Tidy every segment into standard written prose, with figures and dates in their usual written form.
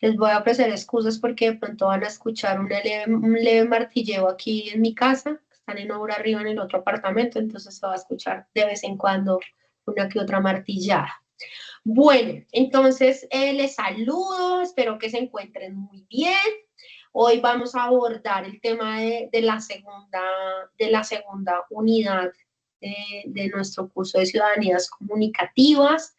Les voy a ofrecer excusas porque de pronto van a escuchar un leve martilleo aquí en mi casa. Están en obra arriba en el otro apartamento, entonces se va a escuchar de vez en cuando una que otra martillada. Bueno, entonces les saludo, espero que se encuentren muy bien. Hoy vamos a abordar el tema de la segunda unidad de nuestro curso de Ciudadanías Comunicativas.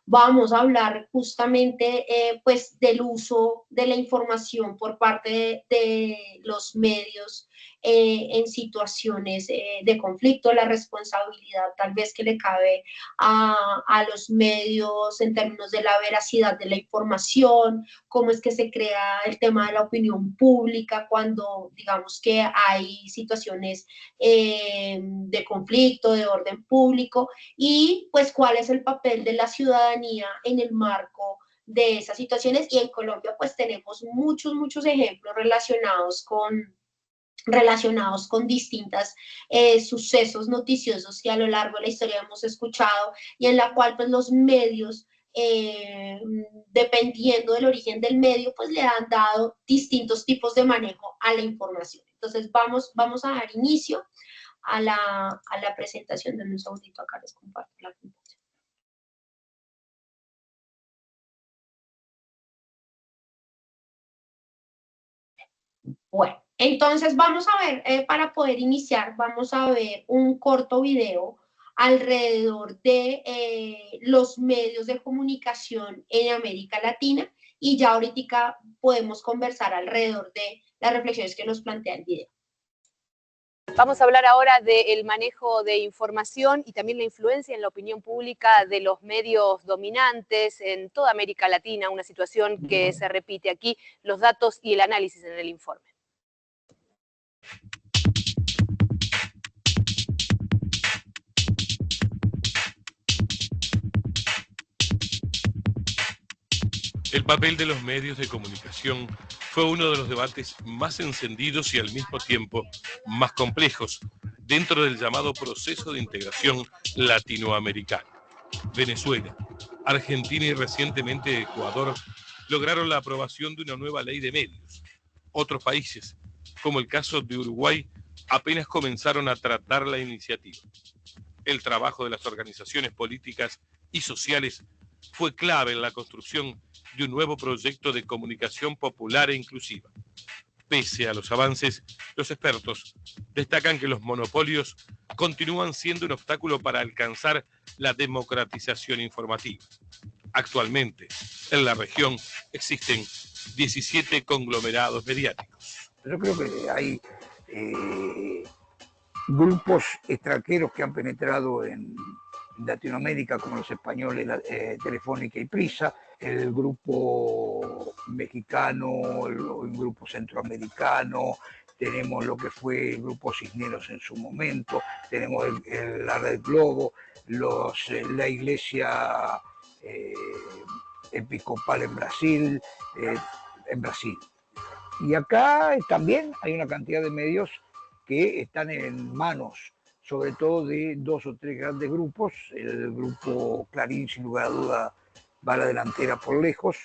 Vamos a hablar justamente pues del uso de la información por parte de los medios en situaciones de conflicto, la responsabilidad tal vez que le cabe a los medios en términos de la veracidad de la información, cómo es que se crea el tema de la opinión pública cuando digamos que hay situaciones de conflicto, de orden público, y pues cuál es el papel de la ciudadanía en el marco de esas situaciones. Y en Colombia pues tenemos muchos ejemplos relacionados con distintos sucesos noticiosos que a lo largo de la historia hemos escuchado y en la cual pues los medios, dependiendo del origen del medio, pues le han dado distintos tipos de manejo a la información. Entonces vamos a dar inicio a la presentación de un segundito. Acá les comparto la presentación. Bueno, entonces vamos a ver, para poder iniciar, vamos a ver un corto video alrededor de los medios de comunicación en América Latina y ya ahorita podemos conversar alrededor de las reflexiones que nos plantea el video. Vamos a hablar ahora del manejo de información y también la influencia en la opinión pública de los medios dominantes en toda América Latina, una situación que se repite aquí, los datos y el análisis en el informe. El papel de los medios de comunicación fue uno de los debates más encendidos y al mismo tiempo más complejos dentro del llamado proceso de integración latinoamericano. Venezuela, Argentina y recientemente Ecuador lograron la aprobación de una nueva ley de medios. Otros países, como el caso de Uruguay, apenas comenzaron a tratar la iniciativa. El trabajo de las organizaciones políticas y sociales fue clave en la construcción de un nuevo proyecto de comunicación popular e inclusiva. Pese a los avances, los expertos destacan que los monopolios continúan siendo un obstáculo para alcanzar la democratización informativa. Actualmente, en la región existen 17 conglomerados mediáticos. Yo creo que hay grupos extranjeros que han penetrado en Latinoamérica, como los españoles, Telefónica y Prisa, el grupo mexicano, el grupo centroamericano, tenemos lo que fue el grupo Cisneros en su momento, tenemos la Red Globo, la Iglesia Episcopal en Brasil. Y acá también hay una cantidad de medios que están en manos, sobre todo de dos o tres grandes grupos. El grupo Clarín, sin lugar a duda, va a la delantera por lejos.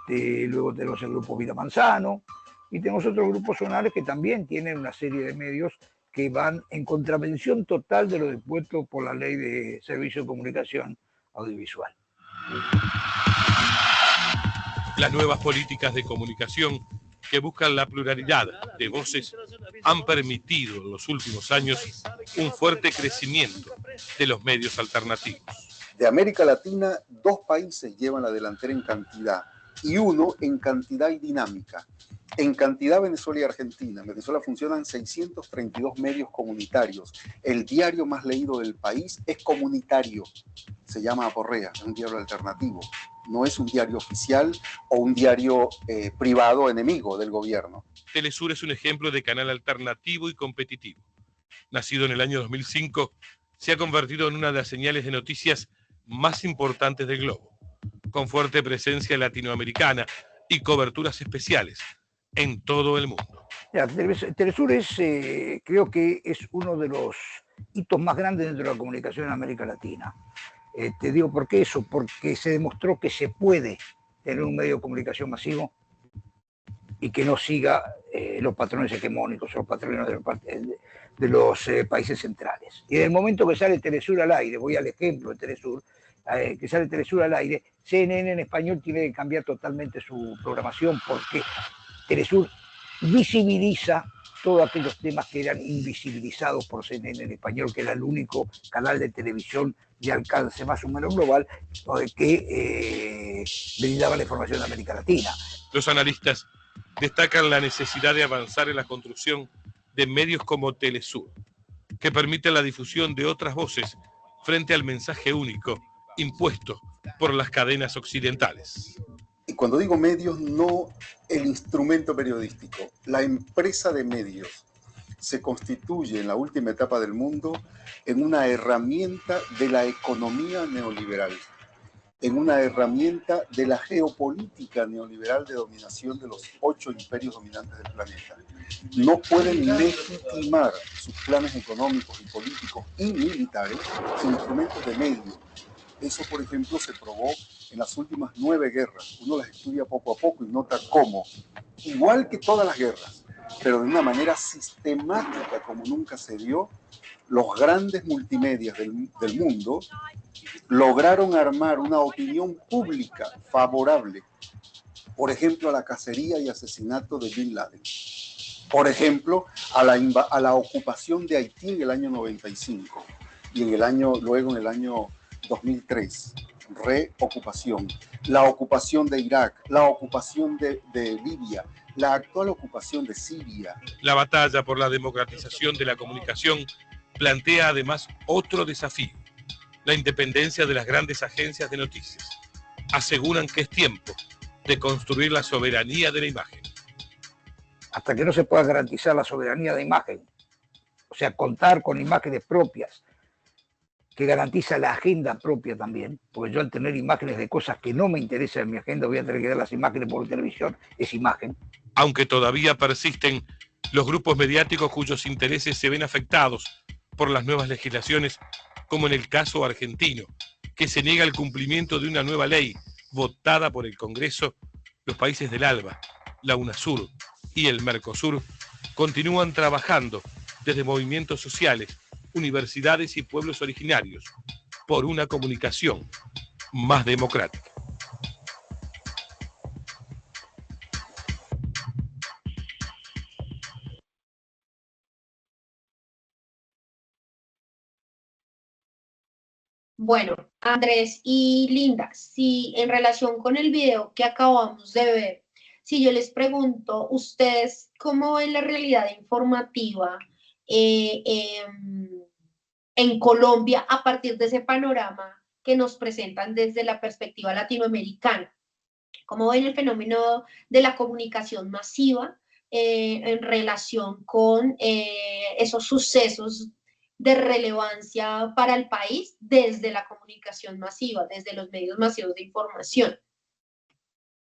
Luego tenemos el grupo Vida Manzano y tenemos otros grupos zonales que también tienen una serie de medios que van en contravención total de lo dispuesto por la Ley de Servicio de Comunicación Audiovisual. Las nuevas políticas de comunicación que buscan la pluralidad de voces han permitido en los últimos años un fuerte crecimiento de los medios alternativos. De América Latina, 2 países llevan la delantera en cantidad y uno en cantidad y dinámica. En cantidad, Venezuela y Argentina. En Venezuela funcionan 632 medios comunitarios. El diario más leído del país es comunitario. Se llama Aporrea, un diario alternativo. No es un diario oficial o un diario privado enemigo del gobierno. Telesur es un ejemplo de canal alternativo y competitivo. Nacido en el año 2005, se ha convertido en una de las señales de noticias más importantes del globo, con fuerte presencia latinoamericana y coberturas especiales en todo el mundo. Telesur creo que es uno de los hitos más grandes dentro de la comunicación en América Latina. Te digo por qué eso, porque se demostró que se puede tener un medio de comunicación masivo y que no siga los patrones hegemónicos o los patrones de los países centrales. Y en el momento que sale Telesur al aire, voy al ejemplo de Telesur, que sale Telesur al aire, CNN en español tiene que cambiar totalmente su programación porque Telesur visibiliza todos aquellos temas que eran invisibilizados por CNN en español, que era el único canal de televisión de alcance más o menos global que brindaba la información de América Latina. Los analistas destacan la necesidad de avanzar en la construcción de medios como Telesur, que permiten la difusión de otras voces frente al mensaje único impuesto por las cadenas occidentales. Y cuando digo medios, no el instrumento periodístico, la empresa de medios se constituye en la última etapa del mundo en una herramienta de la economía neoliberal, en una herramienta de la geopolítica neoliberal de dominación de los 8 imperios dominantes del planeta. No pueden legitimar sus planes económicos y políticos y militares sin instrumentos de medio. Eso, por ejemplo, se probó en las últimas 9 guerras. Uno las estudia poco a poco y nota cómo, igual que todas las guerras, pero de una manera sistemática como nunca se dio, los grandes multimedias del mundo lograron armar una opinión pública favorable, por ejemplo, a la cacería y asesinato de Bin Laden, por ejemplo, a la ocupación de Haití en el año 95 y luego en el año 2003, reocupación, la ocupación de Irak, la ocupación de Libia, la actual ocupación de Siria. La batalla por la democratización de la comunicación plantea además otro desafío: la independencia de las grandes agencias de noticias. Aseguran que es tiempo de construir la soberanía de la imagen. Hasta que no se pueda garantizar la soberanía de imagen, o sea, contar con imágenes propias, que garantiza la agenda propia también, porque yo al tener imágenes de cosas que no me interesan en mi agenda voy a tener que dar las imágenes por televisión, es imagen. Aunque todavía persisten los grupos mediáticos cuyos intereses se ven afectados por las nuevas legislaciones, como en el caso argentino, que se niega el cumplimiento de una nueva ley votada por el Congreso, los países del ALBA, la UNASUR y el Mercosur continúan trabajando desde movimientos sociales, universidades y pueblos originarios por una comunicación más democrática. Bueno, Andrés y Linda, si en relación con el video que acabamos de ver, si yo les pregunto, ¿ustedes cómo ven la realidad informativa en Colombia a partir de ese panorama que nos presentan desde la perspectiva latinoamericana? ¿Cómo ven el fenómeno de la comunicación masiva en relación con esos sucesos de relevancia para el país desde la comunicación masiva, desde los medios masivos de información?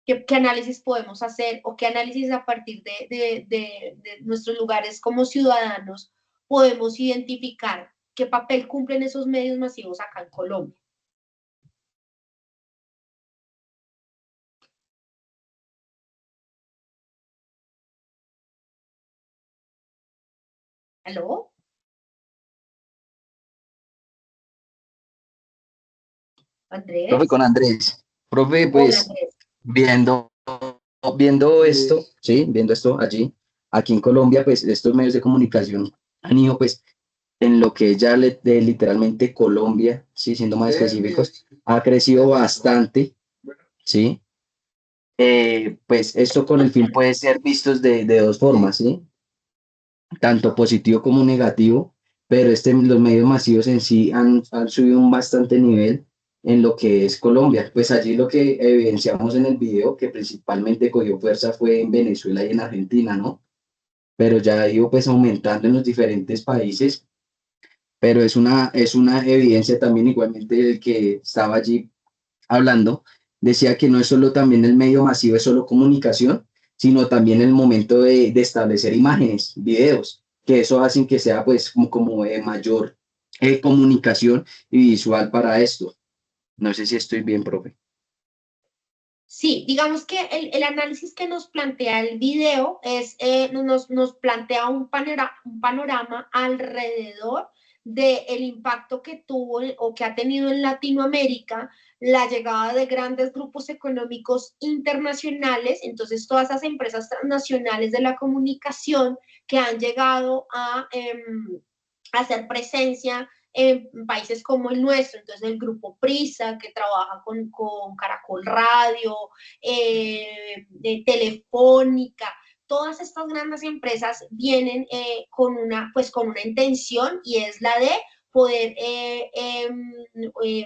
¿Qué análisis podemos hacer o qué análisis a partir de nuestros lugares como ciudadanos podemos identificar qué papel cumplen esos medios masivos acá en Colombia? ¿Aló? Andrés. Profe, con Andrés. Profe, Hola, pues Andrés. viendo esto, sí, viendo esto aquí en Colombia, pues estos medios de comunicación han ido pues en lo que ya literalmente Colombia, sí, siendo más específicos, ha crecido bastante, sí. Pues esto con el fin puede ser vistos de dos formas, sí, tanto positivo como negativo, pero los medios masivos en sí han subido un bastante nivel en lo que es Colombia. Pues allí lo que evidenciamos en el video, que principalmente cogió fuerza, fue en Venezuela y en Argentina, ¿no? Pero ya ha ido pues aumentando en los diferentes países, pero es una evidencia también, igualmente el que estaba allí hablando, decía que no es solo también el medio masivo, es solo comunicación, sino también el momento de establecer imágenes, videos, que eso hace que sea pues como de mayor comunicación y visual para esto. No sé si estoy bien, profe. Sí, digamos que el análisis que nos plantea el video es, nos plantea un panorama alrededor del impacto que tuvo o que ha tenido en Latinoamérica la llegada de grandes grupos económicos internacionales, entonces todas esas empresas transnacionales de la comunicación que han llegado a hacer presencia en países como el nuestro, entonces el grupo Prisa, que trabaja con Caracol Radio, Telefónica, todas estas grandes empresas vienen pues, con una intención y es la de poder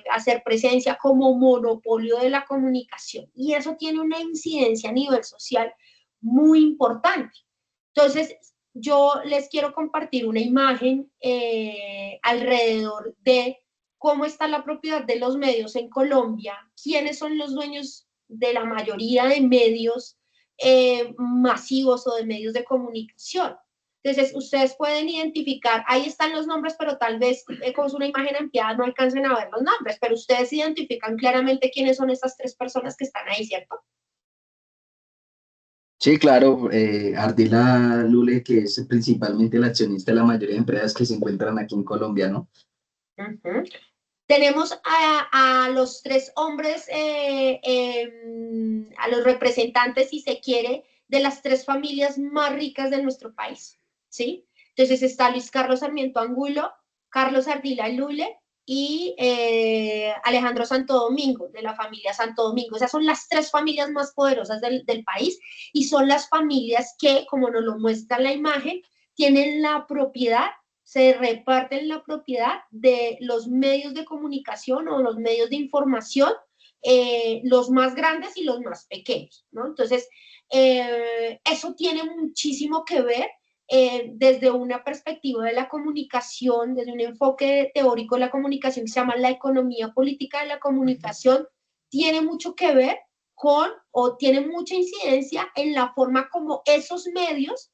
hacer presencia como monopolio de la comunicación. Y eso tiene una incidencia a nivel social muy importante. Entonces, yo les quiero compartir una imagen alrededor de cómo está la propiedad de los medios en Colombia, quiénes son los dueños de la mayoría de medios masivos o de medios de comunicación. Entonces, ustedes pueden identificar, ahí están los nombres, pero tal vez con una imagen ampliada no alcancen a ver los nombres, pero ustedes identifican claramente quiénes son estas tres personas que están ahí, ¿cierto? Sí, claro, Ardila Lule, que es principalmente el accionista de la mayoría de empresas que se encuentran aquí en Colombia, ¿no? Uh-huh. Tenemos a los tres hombres, a los representantes, si se quiere, de las tres familias más ricas de nuestro país, ¿sí? Entonces está Luis Carlos Sarmiento Angulo, Carlos Ardila Lule y Alejandro Santo Domingo, de la familia Santo Domingo. Esas son las tres familias más poderosas del país y son las familias que, como nos lo muestra la imagen, tienen la propiedad, se reparten la propiedad de los medios de comunicación o los medios de información, los más grandes y los más pequeños, ¿no? Entonces, eso tiene muchísimo que ver desde una perspectiva de la comunicación, desde un enfoque teórico de la comunicación que se llama la economía política de la comunicación, tiene mucho que ver con o tiene mucha incidencia en la forma como esos medios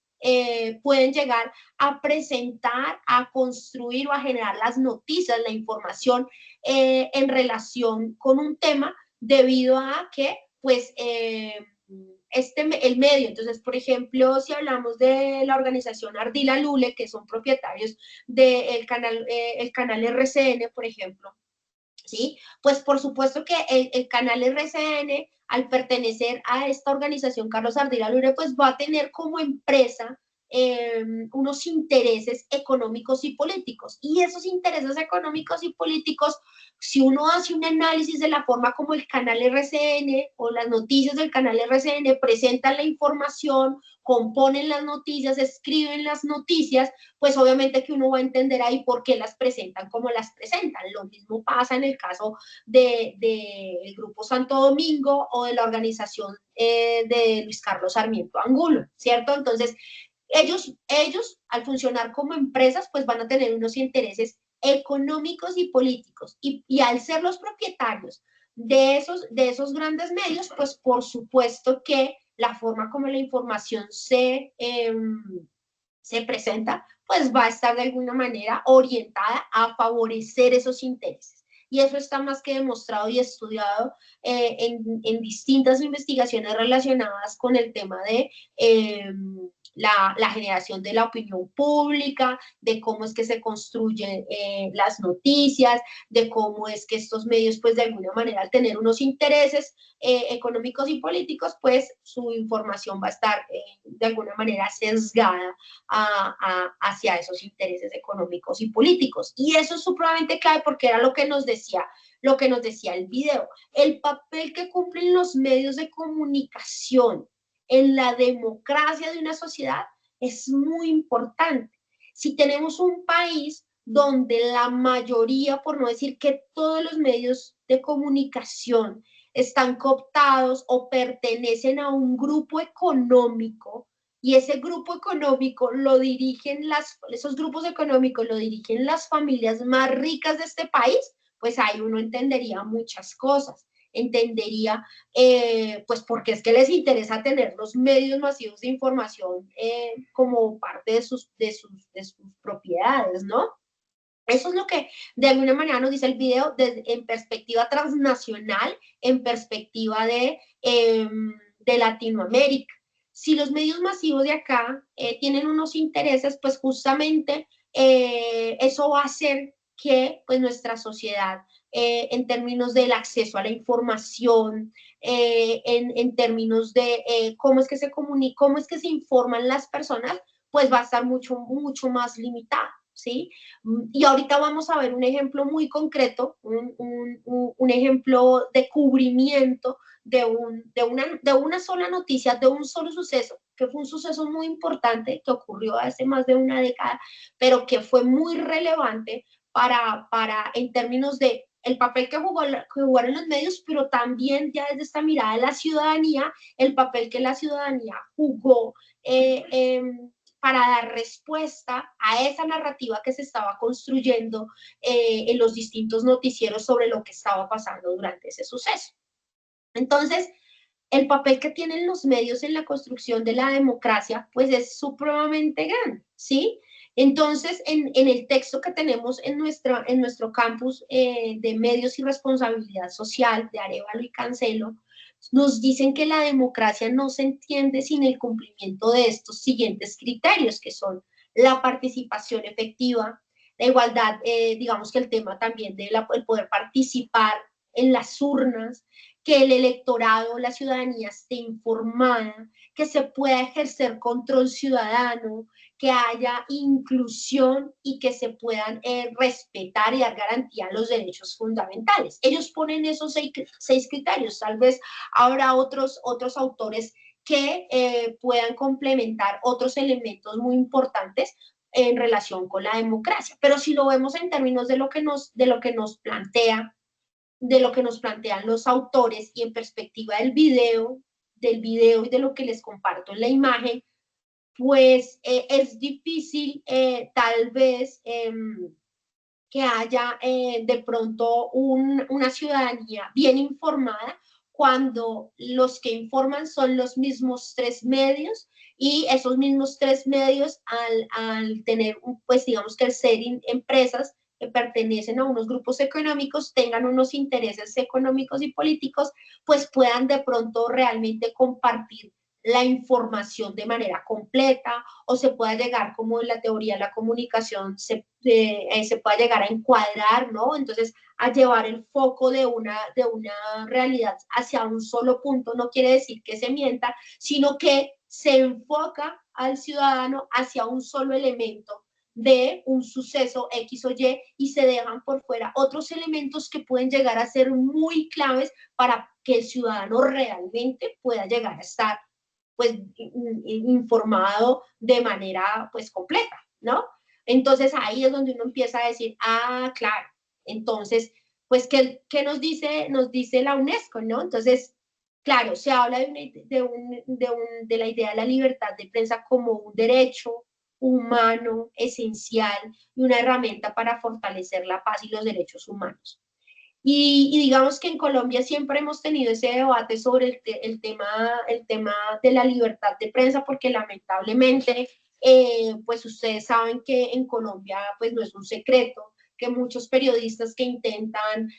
pueden llegar a presentar, a construir o a generar las noticias, la información en relación con un tema debido a que, pues, el medio, entonces, por ejemplo, si hablamos de la organización Ardila Lule, que son propietarios del canal, el canal RCN, por ejemplo, ¿sí? Pues por supuesto que el canal RCN, al pertenecer a esta organización Carlos Ardila Lure, pues va a tener como empresa unos intereses económicos y políticos. Y esos intereses económicos y políticos, si uno hace un análisis de la forma como el canal RCN o las noticias del canal RCN presentan la información, componen las noticias, escriben las noticias, pues obviamente que uno va a entender ahí por qué las presentan como las presentan. Lo mismo pasa en el caso del Grupo Santo Domingo o de la organización de Luis Carlos Sarmiento Angulo, ¿cierto? Entonces, ellos, al funcionar como empresas, pues van a tener unos intereses económicos y políticos. Y al ser los propietarios de esos grandes medios, pues por supuesto que la forma como la información se presenta, pues va a estar de alguna manera orientada a favorecer esos intereses. Y eso está más que demostrado y estudiado en distintas investigaciones relacionadas con el tema de la generación de la opinión pública, de cómo es que se construyen las noticias, de cómo es que estos medios, pues de alguna manera, al tener unos intereses económicos y políticos, pues su información va a estar de alguna manera sesgada hacia esos intereses económicos y políticos. Y eso es supremamente clave porque era lo que nos decía el video. El papel que cumplen los medios de comunicación en la democracia de una sociedad es muy importante. Si tenemos un país donde la mayoría, por no decir que todos los medios de comunicación están cooptados o pertenecen a un grupo económico, y ese grupo económico lo dirigen esos grupos económicos lo dirigen las familias más ricas de este país, pues ahí uno entendería muchas cosas. Entendería, pues, por qué es que les interesa tener los medios masivos de información como parte de sus propiedades, ¿no? Eso es lo que de alguna manera nos dice el video en perspectiva transnacional, en perspectiva de de Latinoamérica. Si los medios masivos de acá tienen unos intereses, pues justamente eso va a hacer que pues, nuestra sociedad, en términos del acceso a la información, en términos de cómo es que se comunica, cómo es que se informan las personas, pues va a estar mucho más limitado, ¿sí? Y ahorita vamos a ver un ejemplo muy concreto, un ejemplo de cubrimiento de una sola noticia, de un solo suceso, que fue un suceso muy importante que ocurrió hace más de una década, pero que fue muy relevante para en términos de el papel que jugaron los medios, pero también ya desde esta mirada de la ciudadanía, el papel que la ciudadanía jugó para dar respuesta a esa narrativa que se estaba construyendo en los distintos noticieros sobre lo que estaba pasando durante ese suceso. Entonces, el papel que tienen los medios en la construcción de la democracia, pues es supremamente grande, ¿sí? Entonces, en el texto que tenemos en nuestro campus de medios y responsabilidad social de Arévalo y Cancelo, nos dicen que la democracia no se entiende sin el cumplimiento de estos siguientes criterios, que son la participación efectiva, la igualdad, digamos que el tema también del poder participar en las urnas, que el electorado, la ciudadanía esté informada, que se pueda ejercer control ciudadano, que haya inclusión y que se puedan respetar y dar garantía a los derechos fundamentales. Ellos ponen esos seis criterios, tal vez habrá otros autores que puedan complementar otros elementos muy importantes en relación con la democracia. Pero si lo vemos en términos de lo que nos plantea, de lo que nos plantean los autores y en perspectiva del video y de lo que les comparto en la imagen, pues es difícil tal vez que haya de pronto una ciudadanía bien informada cuando los que informan son los mismos tres medios y esos mismos tres medios al tener, pues digamos que al ser empresas que pertenecen a unos grupos económicos, tengan unos intereses económicos y políticos, pues puedan de pronto realmente compartir la información de manera completa o se pueda llegar, como en la teoría de la comunicación, se pueda llegar a encuadrar, ¿no? Entonces, a llevar el foco de una realidad hacia un solo punto no quiere decir que se mienta, sino que se enfoca al ciudadano hacia un solo elemento de un suceso X o Y se dejan por fuera otros elementos que pueden llegar a ser muy claves para que el ciudadano realmente pueda llegar a estar pues informado de manera pues completa, ¿no? Entonces ahí es donde uno empieza a decir, claro, entonces, pues, ¿qué nos dice la UNESCO, ¿no? Entonces, claro, se habla de la idea de la libertad de prensa como un derecho humano esencial y una herramienta para fortalecer la paz y los derechos humanos. Y digamos que en Colombia siempre hemos tenido ese debate sobre el tema de la libertad de prensa, porque lamentablemente, pues ustedes saben que en Colombia, pues no es un secreto, que muchos periodistas que intentan,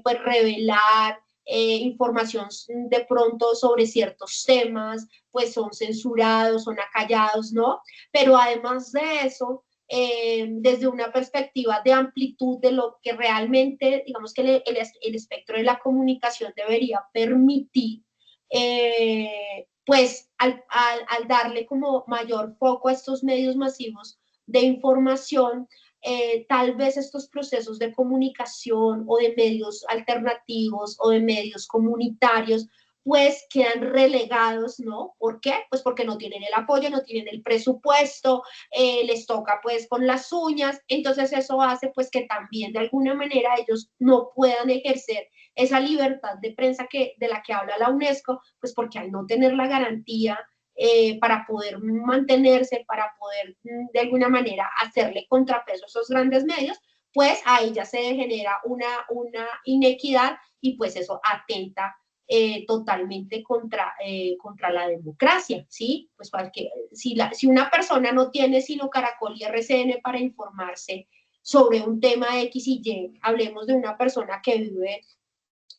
pues revelar información de pronto sobre ciertos temas, pues son censurados, son acallados, ¿no? Pero además de eso, desde una perspectiva de amplitud de lo que realmente, digamos que el espectro de la comunicación debería permitir, pues al darle como mayor foco a estos medios masivos de información, tal vez estos procesos de comunicación o de medios alternativos o de medios comunitarios pues quedan relegados, ¿no? ¿Por qué? Pues porque no tienen el apoyo, no tienen el presupuesto, les toca pues con las uñas, entonces eso hace pues que también de alguna manera ellos no puedan ejercer esa libertad de prensa de la que habla la UNESCO, pues porque al no tener la garantía para poder mantenerse, para poder de alguna manera hacerle contrapeso a esos grandes medios, pues ahí ya se genera una inequidad y pues eso atenta totalmente contra la democracia, ¿sí? Pues porque si una persona no tiene sino Caracol y RCN para informarse sobre un tema X y Y, hablemos de una persona que vive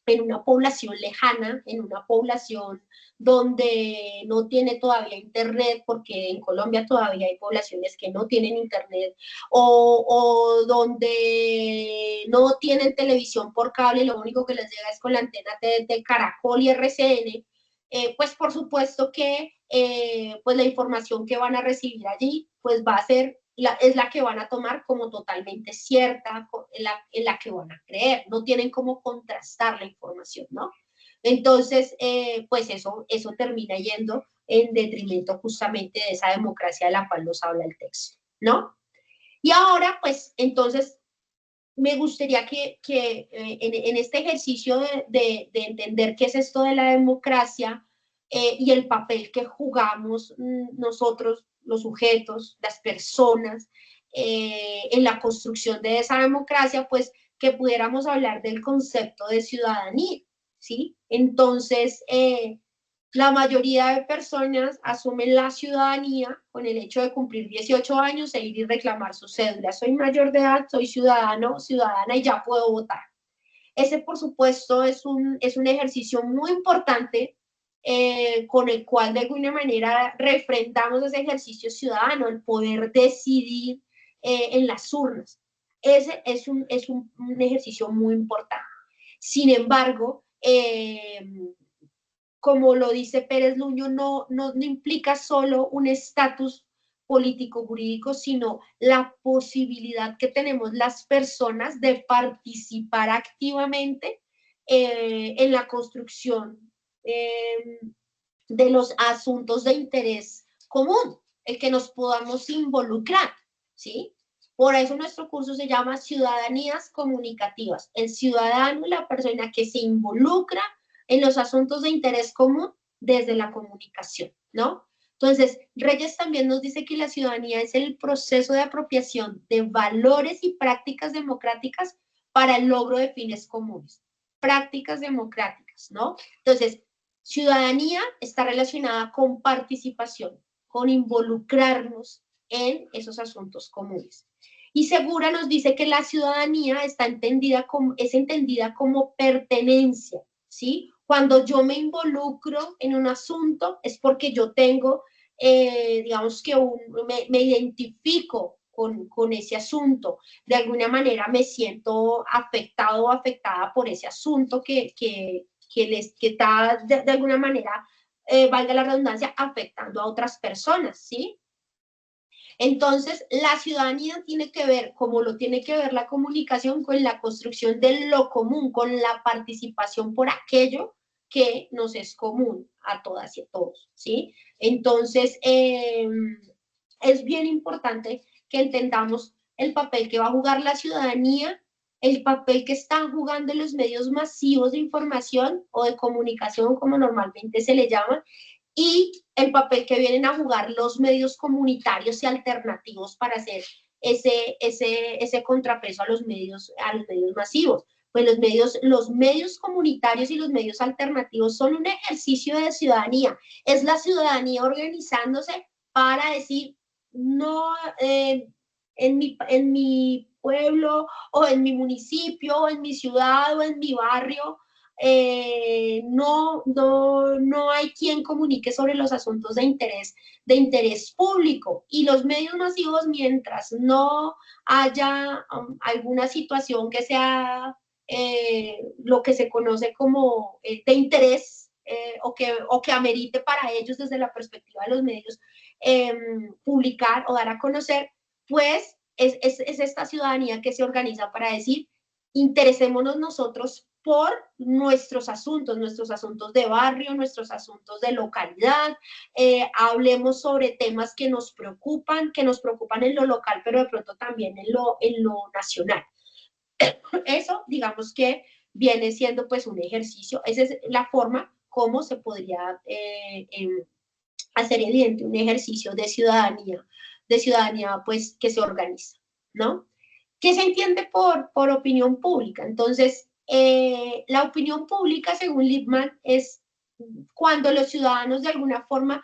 en una población lejana, en una población donde no tiene todavía internet, porque en Colombia todavía hay poblaciones que no tienen internet, o donde no tienen televisión por cable, lo único que les llega es con la antena de Caracol y RCN, pues por supuesto que pues la información que van a recibir allí pues va a ser es la que van a tomar como totalmente cierta, en la que van a creer, no tienen cómo contrastar la información, ¿no? Entonces, pues eso termina yendo en detrimento justamente de esa democracia de la cual nos habla el texto, ¿no? Y ahora, pues, entonces, me gustaría que en este ejercicio de entender qué es esto de la democracia y el papel que jugamos nosotros, los sujetos, las personas, en la construcción de esa democracia, pues que pudiéramos hablar del concepto de ciudadanía, ¿sí? Entonces, la mayoría de personas asumen la ciudadanía con el hecho de cumplir 18 años e ir y reclamar su cédula. Soy mayor de edad, soy ciudadano, ciudadana y ya puedo votar. Ese, por supuesto, es un ejercicio muy importante con el cual de alguna manera refrendamos ese ejercicio ciudadano, el poder decidir en las urnas. Ese es un ejercicio muy importante. Sin embargo, como lo dice Pérez Luño, no implica solo un estatus político-jurídico, sino la posibilidad que tenemos las personas de participar activamente en la construcción de los asuntos de interés común, el que nos podamos involucrar, ¿sí? Por eso nuestro curso se llama Ciudadanías Comunicativas. El ciudadano y la persona que se involucra en los asuntos de interés común desde la comunicación, ¿no? Entonces, Reyes también nos dice que la ciudadanía es el proceso de apropiación de valores y prácticas democráticas para el logro de fines comunes. Prácticas democráticas, ¿no? Entonces, ciudadanía está relacionada con participación, con involucrarnos en esos asuntos comunes. Y Segura nos dice que la ciudadanía es entendida como pertenencia, ¿sí? Cuando yo me involucro en un asunto es porque yo tengo, digamos que me identifico con ese asunto. De alguna manera me siento afectado o afectada por ese asunto que está de alguna manera, valga la redundancia, afectando a otras personas, ¿sí? Entonces, la ciudadanía tiene que ver, como lo tiene que ver la comunicación, con la construcción de lo común, con la participación por aquello que nos es común a todas y a todos, ¿sí? Entonces, es bien importante que entendamos el papel que va a jugar la ciudadanía, el papel que están jugando los medios masivos de información o de comunicación, como normalmente se le llama, y el papel que vienen a jugar los medios comunitarios y alternativos para hacer ese contrapeso a los medios masivos. Pues los medios comunitarios y los medios alternativos son un ejercicio de ciudadanía. Es la ciudadanía organizándose para decir, no, en mi pueblo o en mi municipio o en mi ciudad o en mi barrio, no hay quien comunique sobre los asuntos de interés público. Y los medios masivos, mientras no haya alguna situación que sea lo que se conoce como de interés o que amerite para ellos desde la perspectiva de los medios publicar o dar a conocer, pues es esta ciudadanía que se organiza para decir, interesémonos nosotros por nuestros asuntos de barrio, nuestros asuntos de localidad, hablemos sobre temas que nos preocupan en lo local, pero de pronto también en lo nacional. Eso, digamos que viene siendo pues un ejercicio, esa es la forma como se podría hacer evidente un ejercicio de ciudadanía pues que se organiza, ¿no? ¿Qué se entiende por opinión pública? Entonces, la opinión pública, según Lippmann, es cuando los ciudadanos de alguna forma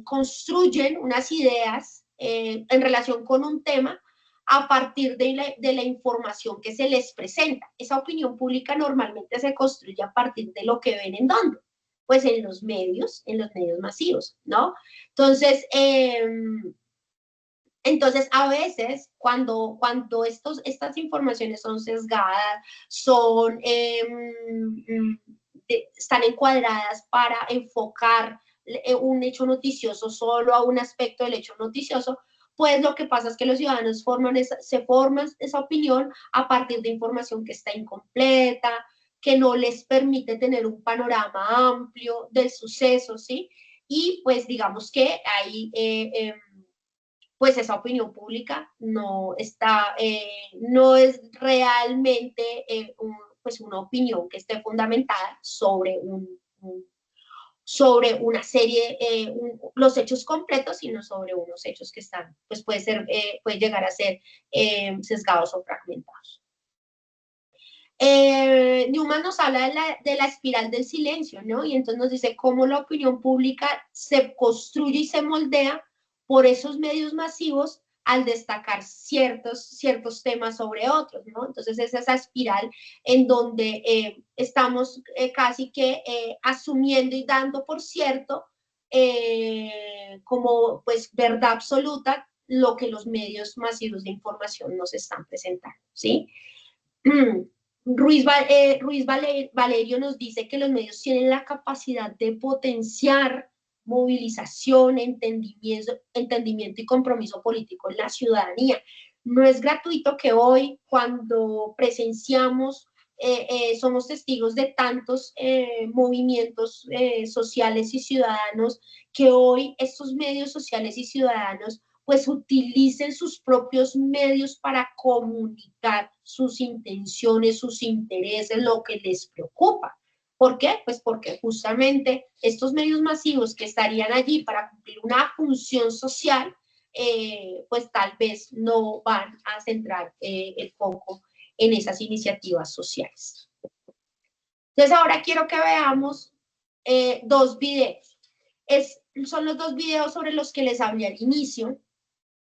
construyen unas ideas en relación con un tema a partir de la información que se les presenta. Esa opinión pública normalmente se construye a partir de lo que ven en dónde, pues en los medios masivos, ¿no? Entonces, a veces, cuando estas informaciones son sesgadas, están encuadradas para enfocar un hecho noticioso solo a un aspecto del hecho noticioso, pues lo que pasa es que los ciudadanos se forman esa opinión a partir de información que está incompleta, que no les permite tener un panorama amplio del suceso, ¿sí? Y pues digamos que ahí pues esa opinión pública no es realmente pues una opinión que esté fundamentada sobre sobre una serie, los hechos completos, sino sobre unos hechos que están, pues puede llegar a ser sesgados o fragmentados. Newman nos habla de la espiral del silencio, ¿no? Y entonces nos dice cómo la opinión pública se construye y se moldea por esos medios masivos al destacar ciertos temas sobre otros, ¿no? Entonces es esa espiral en donde estamos casi que asumiendo y dando por cierto como pues verdad absoluta lo que los medios masivos de información nos están presentando, ¿sí? Ruiz Valerio nos dice que los medios tienen la capacidad de potenciar movilización, entendimiento y compromiso político en la ciudadanía. No es gratuito que hoy, cuando presenciamos, somos testigos de tantos movimientos sociales y ciudadanos, que hoy estos medios sociales y ciudadanos pues utilicen sus propios medios para comunicar sus intenciones, sus intereses, lo que les preocupa. ¿Por qué? Pues porque justamente estos medios masivos que estarían allí para cumplir una función social, pues tal vez no van a centrar el foco en esas iniciativas sociales. Entonces ahora quiero que veamos dos videos. Son los dos videos sobre los que les hablé al inicio,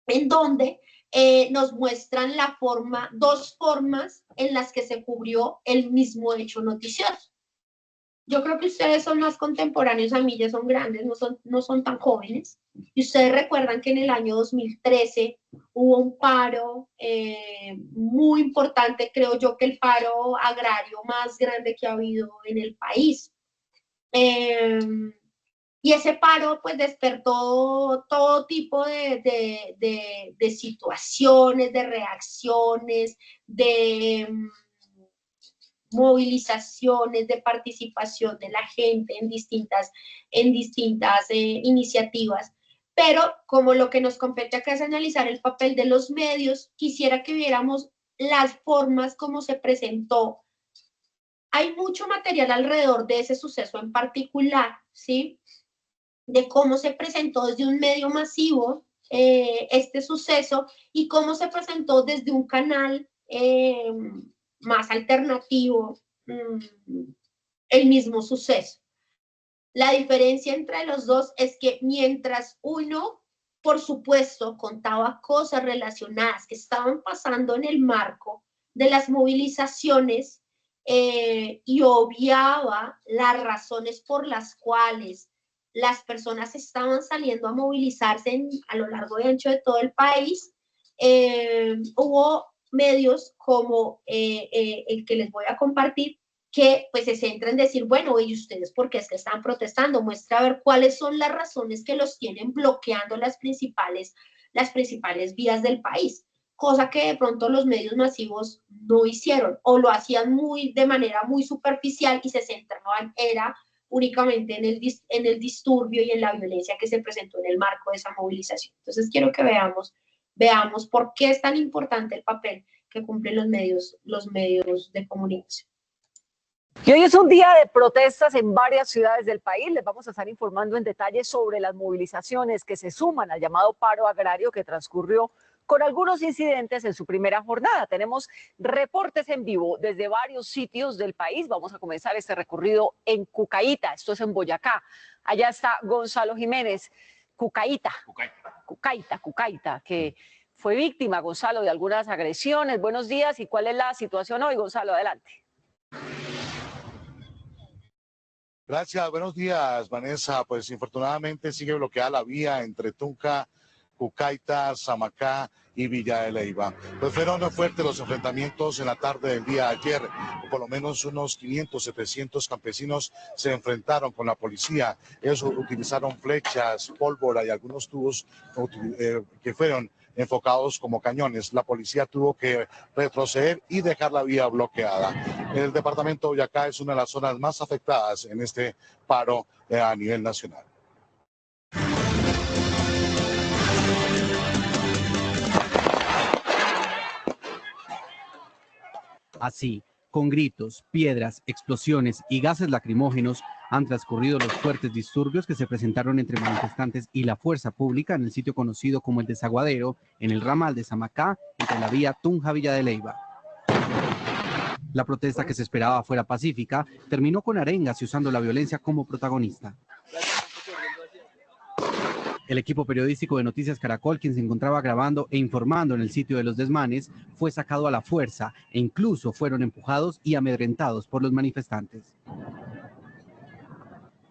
en donde nos muestran dos formas en las que se cubrió el mismo hecho noticioso. Yo creo que ustedes son más contemporáneos a mí, ya son grandes, no son tan jóvenes. Y ustedes recuerdan que en el año 2013 hubo un paro muy importante, creo yo que el paro agrario más grande que ha habido en el país. Y ese paro pues despertó todo tipo de situaciones, de reacciones, de movilizaciones, de participación de la gente en distintas iniciativas. Pero como lo que nos compete acá es analizar el papel de los medios, quisiera que viéramos las formas como se presentó. Hay mucho material alrededor de ese suceso en particular, ¿sí? De cómo se presentó desde un medio masivo este suceso y cómo se presentó desde un canal más alternativo el mismo suceso. La diferencia entre los dos es que mientras uno, por supuesto, contaba cosas relacionadas que estaban pasando en el marco de las movilizaciones y obviaba las razones por las cuales las personas estaban saliendo a movilizarse a lo largo y ancho de todo el país, hubo medios como el que les voy a compartir, que pues se centra en decir, bueno, ¿y ustedes por qué es que están protestando? Muestra a ver cuáles son las razones que los tienen bloqueando las principales vías del país, cosa que de pronto los medios masivos no hicieron, o lo hacían de manera muy superficial y se centraban, únicamente en el disturbio y en la violencia que se presentó en el marco de esa movilización. Entonces quiero que veamos por qué es tan importante el papel que cumplen los medios de comunicación. Y hoy es un día de protestas en varias ciudades del país. Les vamos a estar informando en detalle sobre las movilizaciones que se suman al llamado paro agrario que transcurrió con algunos incidentes en su primera jornada. Tenemos reportes en vivo desde varios sitios del país. Vamos a comenzar este recorrido en Cucaita, esto es en Boyacá. Allá está Gonzalo Jiménez. Cucaita, que fue víctima, Gonzalo, de algunas agresiones. Buenos días, ¿y cuál es la situación hoy, Gonzalo? Adelante. Gracias, buenos días, Vanessa. Pues infortunadamente sigue bloqueada la vía entre Tunja, Cucaita, Samacá y Villa de Leyva. Pues fueron fuertes los enfrentamientos en la tarde del día de ayer. Por lo menos unos 500, 700 campesinos se enfrentaron con la policía. Ellos utilizaron flechas, pólvora y algunos tubos que fueron enfocados como cañones. La policía tuvo que retroceder y dejar la vía bloqueada. El departamento de Boyacá es una de las zonas más afectadas en este paro a nivel nacional. Así, con gritos, piedras, explosiones y gases lacrimógenos, han transcurrido los fuertes disturbios que se presentaron entre manifestantes y la fuerza pública en el sitio conocido como el Desaguadero, en el ramal de Samacá, entre la vía Tunja-Villa de Leyva. La protesta, que se esperaba fuera pacífica, terminó con arengas y usando la violencia como protagonista. El equipo periodístico de Noticias Caracol, quien se encontraba grabando e informando en el sitio de los desmanes, fue sacado a la fuerza e incluso fueron empujados y amedrentados por los manifestantes.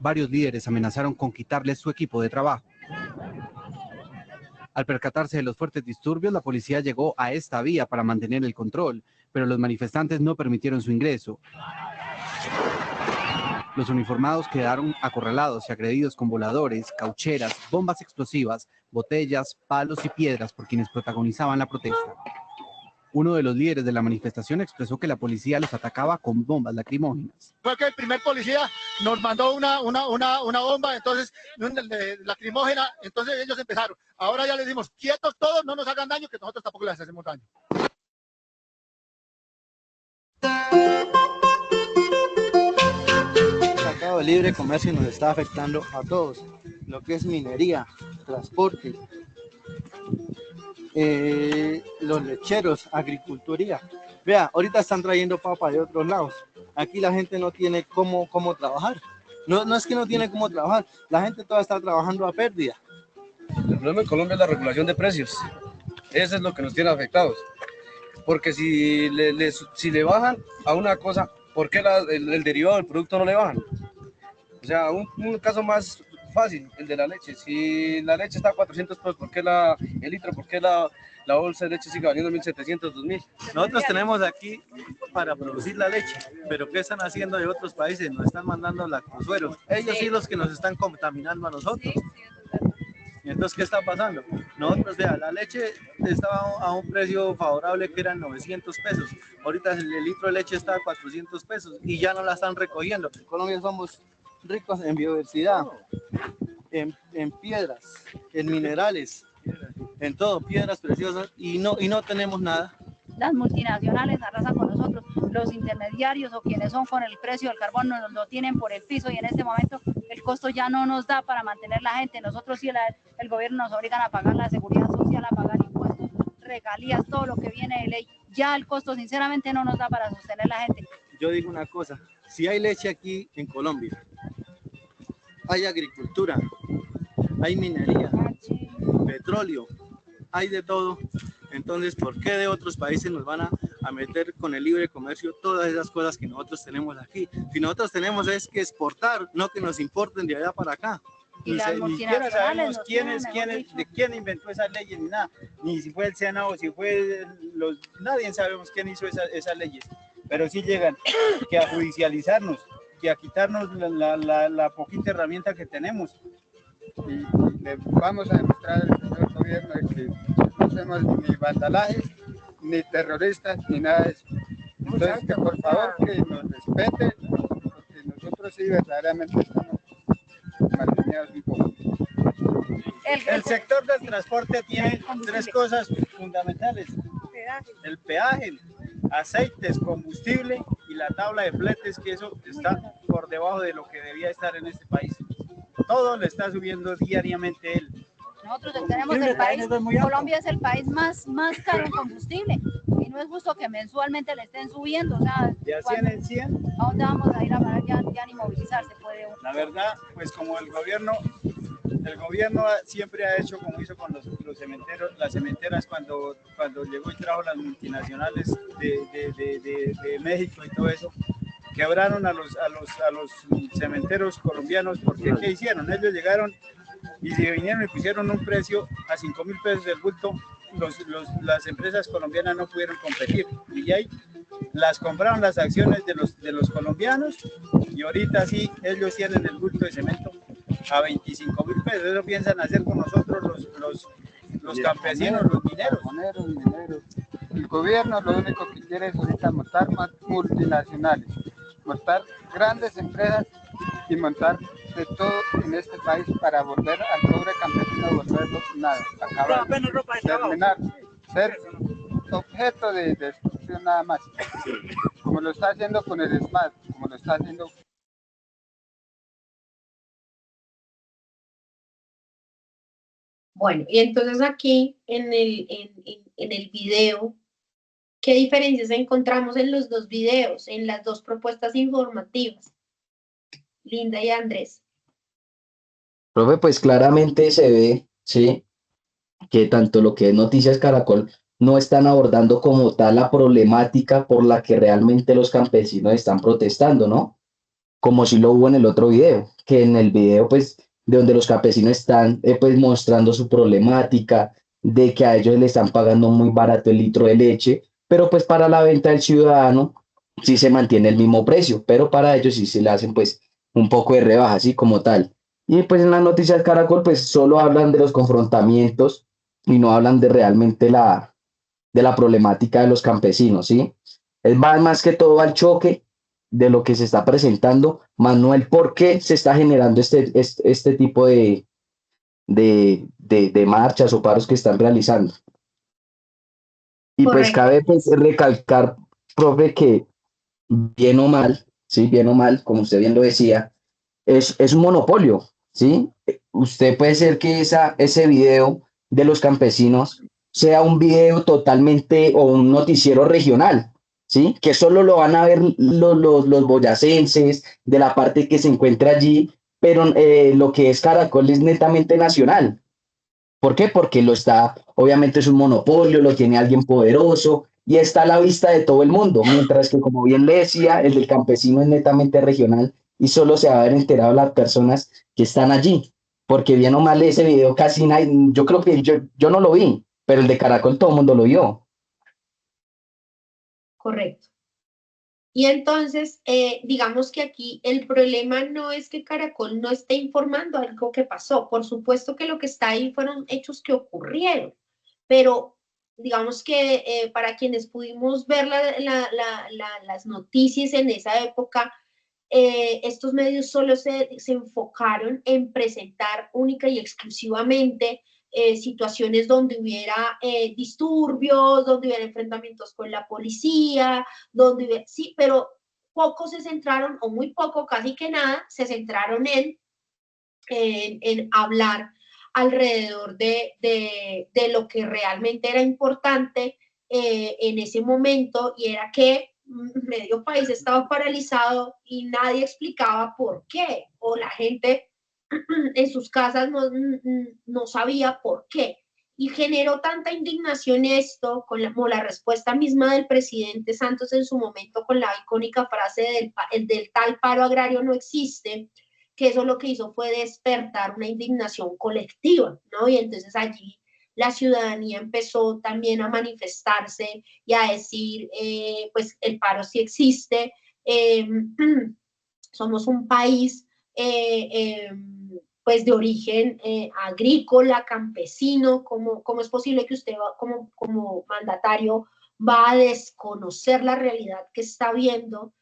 Varios líderes amenazaron con quitarles su equipo de trabajo. Al percatarse de los fuertes disturbios, la policía llegó a esta vía para mantener el control, pero los manifestantes no permitieron su ingreso. Los uniformados quedaron acorralados y agredidos con voladores, caucheras, bombas explosivas, botellas, palos y piedras por quienes protagonizaban la protesta. Uno de los líderes de la manifestación expresó que la policía los atacaba con bombas lacrimógenas. Fue que el primer policía nos mandó una bomba, entonces lacrimógena, entonces ellos empezaron. Ahora ya les dimos quietos todos, no nos hagan daño, que nosotros tampoco les hacemos daño. El libre comercio nos está afectando a todos, lo que es minería, transporte, los lecheros, agricultura. Vea, ahorita están trayendo papa de otros lados. Aquí la gente no tiene cómo trabajar. No es que no tiene cómo trabajar, la gente toda está trabajando a pérdida. El problema en Colombia es la regulación de precios. Eso es lo que nos tiene afectados. Porque si le bajan a una cosa, ¿por qué el derivado del producto no le bajan? O sea, un caso más fácil, el de la leche. Si la leche está a 400 pesos, ¿por qué el litro, por qué la bolsa de leche sigue valiendo 1.700, 2.000? Nosotros tenemos aquí para producir la leche, pero ¿qué están haciendo de otros países? Nos están mandando lactosueros. Ellos sí los que nos están contaminando a nosotros. ¿Y entonces qué está pasando? Nosotros, vea, la leche estaba a un precio favorable que eran 900 pesos. Ahorita el litro de leche está a 400 pesos y ya no la están recogiendo. En Colombia somos ricos en biodiversidad, en piedras, en minerales, en todo, piedras preciosas, y no tenemos nada. Las multinacionales arrasan con nosotros, los intermediarios o quienes son con el precio del carbón nos lo tienen por el piso y en este momento el costo ya no nos da para mantener la gente. Nosotros sí, el gobierno nos obligan a pagar la seguridad social, a pagar impuestos, regalías, todo lo que viene de ley. Ya el costo sinceramente no nos da para sostener la gente. Yo digo una cosa, si hay leche aquí en Colombia, hay agricultura, hay minería, petróleo, hay de todo. Entonces, ¿por qué de otros países nos van a meter con el libre comercio todas esas cosas que nosotros tenemos aquí? Si nosotros tenemos es que exportar, no que nos importen de allá para acá. Y ni siquiera sabemos quién inventó esas leyes ni nada, ni si fue el Senado, si fue nadie sabemos quién hizo esas leyes, pero sí llegan que a judicializarnos, que a quitarnos la poquita herramienta que tenemos. Y le vamos a demostrar al señor gobierno que no somos ni vandalajes, ni terroristas, ni nada de eso. Entonces, que por favor que nos respeten, porque nosotros sí verdaderamente estamos marginados un poco. El sector del transporte tiene tres cosas fundamentales: el peaje, aceites, combustible y la tabla de fletes, que eso está por debajo de lo que debía estar en este país. Todo le está subiendo diariamente él. Nosotros tenemos el país, Colombia es el país más caro en combustible y no es justo que mensualmente le estén subiendo. O sea, de 100 en 100. ¿A dónde vamos a ir a parar? Ya ni movilizarse puede uno. La verdad, pues como el gobierno El gobierno siempre ha hecho como hizo con los cementeros, las cementeras cuando llegó y trajo las multinacionales de México y todo eso, quebraron a los cementeros colombianos, porque ¿qué hicieron? Ellos llegaron y se vinieron y pusieron un precio a 5.000 pesos el bulto. Las empresas colombianas no pudieron competir y ahí las compraron las acciones de los colombianos, y ahorita sí ellos tienen el bulto de cemento a 25.000 pesos. Eso piensan hacer con nosotros los campesinos, los mineros. El gobierno lo único que quiere es ahorita montar más multinacionales, montar grandes empresas y montar de todo en este país para volver al pobre campesino, volverlo nada, acabar, terminar, ser objeto de destrucción nada más, como lo está haciendo con el SMAD, como lo está haciendo. Bueno, y entonces aquí en el video, ¿qué diferencias encontramos en los dos videos, en las dos propuestas informativas? Linda y Andrés. Profe, pues claramente se ve, ¿sí?, que tanto lo que es Noticias Caracol no están abordando como tal la problemática por la que realmente los campesinos están protestando, ¿no? Como si lo hubo en el otro video, que en el video, pues, de donde los campesinos están, pues, mostrando su problemática, de que a ellos le están pagando muy barato el litro de leche, pero pues para la venta del ciudadano sí se mantiene el mismo precio, pero para ellos sí se le hacen, pues, un poco de rebaja, así como tal. Y pues en las noticias Caracol, pues, solo hablan de los confrontamientos y no hablan de realmente de la problemática de los campesinos, ¿sí? Va más que todo al choque de lo que se está presentando, más no el por qué se está generando este tipo de marchas o paros que están realizando. Y pues cabe, pues, recalcar, profe, que bien o mal, ¿sí? Bien o mal, como usted bien lo decía, es un monopolio, ¿sí? Usted puede ser que ese video de los campesinos sea un video totalmente o un noticiero regional, ¿sí? Que solo lo van a ver los boyacenses de la parte que se encuentra allí, pero lo que es Caracol es netamente nacional. ¿Por qué? Porque obviamente es un monopolio, lo tiene alguien poderoso y está a la vista de todo el mundo, mientras que, como bien le decía, el del campesino es netamente regional y solo se va a haber enterado las personas que están allí, porque bien o mal ese video casi nadie, yo creo que yo no lo vi, pero el de Caracol todo el mundo lo vio. Correcto. Y entonces, digamos que aquí el problema no es que Caracol no esté informando algo que pasó. Por supuesto que lo que está ahí fueron hechos que ocurrieron, pero digamos que para quienes pudimos ver las noticias en esa época, estos medios solo se enfocaron en presentar única y exclusivamente situaciones donde hubiera disturbios, donde hubiera enfrentamientos con la policía, sí, pero poco se centraron, o muy poco, casi que nada, se centraron en hablar alrededor de lo que realmente era importante en ese momento, y era que medio país estaba paralizado y nadie explicaba por qué, o la gente en sus casas no sabía por qué. Y generó tanta indignación esto, como la respuesta misma del presidente Santos en su momento con la icónica frase del tal paro agrario no existe, que eso lo que hizo fue despertar una indignación colectiva, ¿no? Y entonces allí la ciudadanía empezó también a manifestarse y a decir, pues el paro sí existe, somos un país pues de origen agrícola, campesino. ¿Cómo es posible que usted como mandatario va a desconocer la realidad que está viendo,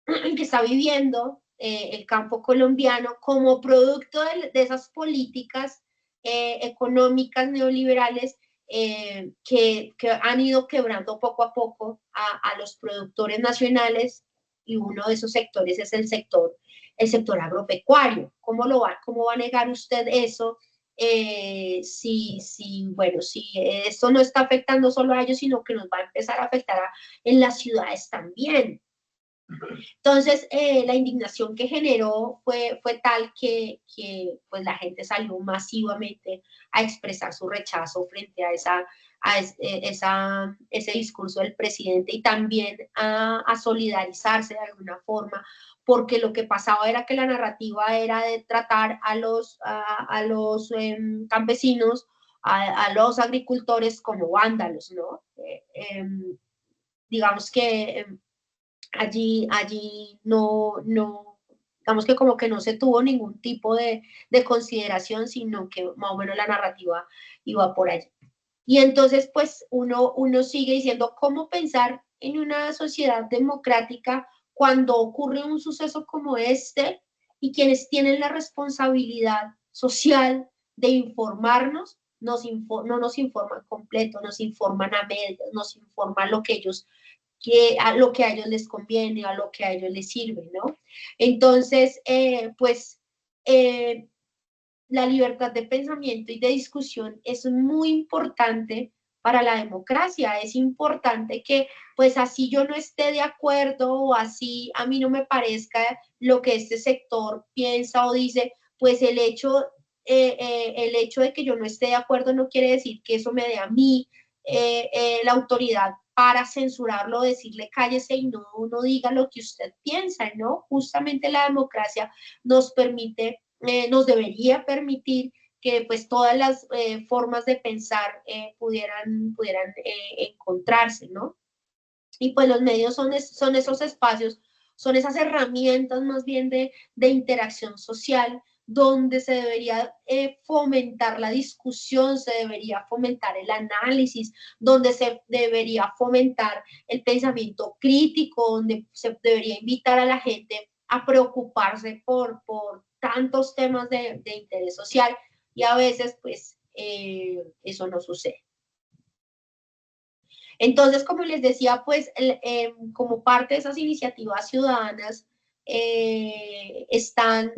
que está viviendo el campo colombiano como producto de esas políticas económicas neoliberales que han ido quebrando poco a poco a los productores nacionales? Y uno de esos sectores es el sector agropecuario. ¿Cómo va a negar usted eso? Si esto no está afectando solo a ellos, sino que nos va a empezar a afectar en las ciudades también. Entonces, la indignación que generó fue tal que pues la gente salió masivamente a expresar su rechazo frente a ese discurso del presidente y también a solidarizarse de alguna forma, porque lo que pasaba era que la narrativa era de tratar a los campesinos, a los agricultores como vándalos, ¿no? Digamos que allí digamos que como que no se tuvo ningún tipo de consideración, sino que más o menos la narrativa iba por allí. Y entonces, pues, uno sigue diciendo, ¿cómo pensar en una sociedad democrática cuando ocurre un suceso como este y quienes tienen la responsabilidad social de informarnos, no nos informan completo, nos informan a medias, nos informan a lo que a ellos les conviene, a lo que a ellos les sirve, ¿no? Entonces, la libertad de pensamiento y de discusión es muy importante para la democracia. Es importante que, pues así yo no esté de acuerdo o así a mí no me parezca lo que este sector piensa o dice, pues el hecho de que yo no esté de acuerdo no quiere decir que eso me dé a mí la autoridad para censurarlo, decirle cállese y no diga lo que usted piensa, ¿no? Justamente la democracia nos permite, nos debería permitir que pues todas las formas de pensar pudieran encontrarse, ¿no? Y pues los medios son esos espacios, son esas herramientas más bien de interacción social, donde se debería fomentar la discusión, se debería fomentar el análisis, donde se debería fomentar el pensamiento crítico, donde se debería invitar a la gente a preocuparse por tantos temas de interés social, y a veces pues eso no sucede. Entonces, como les decía, pues como parte de esas iniciativas ciudadanas están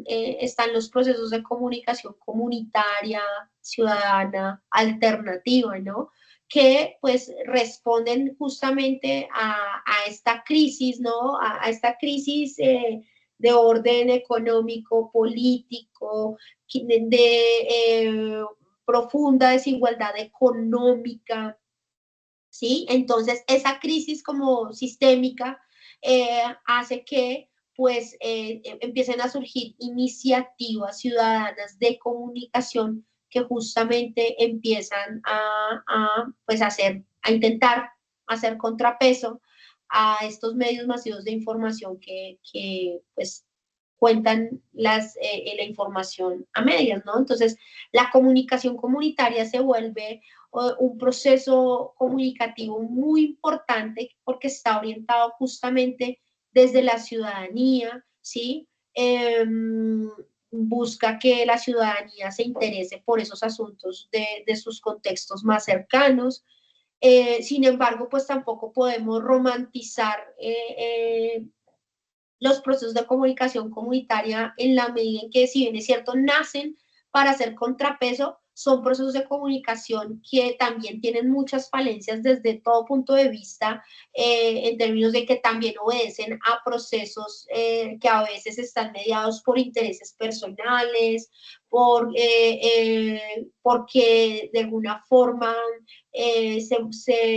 los procesos de comunicación comunitaria, ciudadana, alternativa, ¿no? Que pues responden justamente a esta crisis, ¿no? A esta crisis de orden económico, político, de profunda desigualdad económica, ¿sí? Entonces, esa crisis como sistémica hace que pues empiecen a surgir iniciativas ciudadanas de comunicación que justamente empiezan pues a intentar hacer contrapeso a estos medios masivos de información que pues cuentan la información a medias, ¿no? Entonces, la comunicación comunitaria se vuelve un proceso comunicativo muy importante porque está orientado justamente desde la ciudadanía, ¿sí? Busca que la ciudadanía se interese por esos asuntos de sus contextos más cercanos. Sin embargo, pues tampoco podemos romantizar los procesos de comunicación comunitaria en la medida en que, si bien es cierto, nacen para hacer contrapeso, son procesos de comunicación que también tienen muchas falencias desde todo punto de vista, en términos de que también obedecen a procesos que a veces están mediados por intereses personales, porque de alguna forma se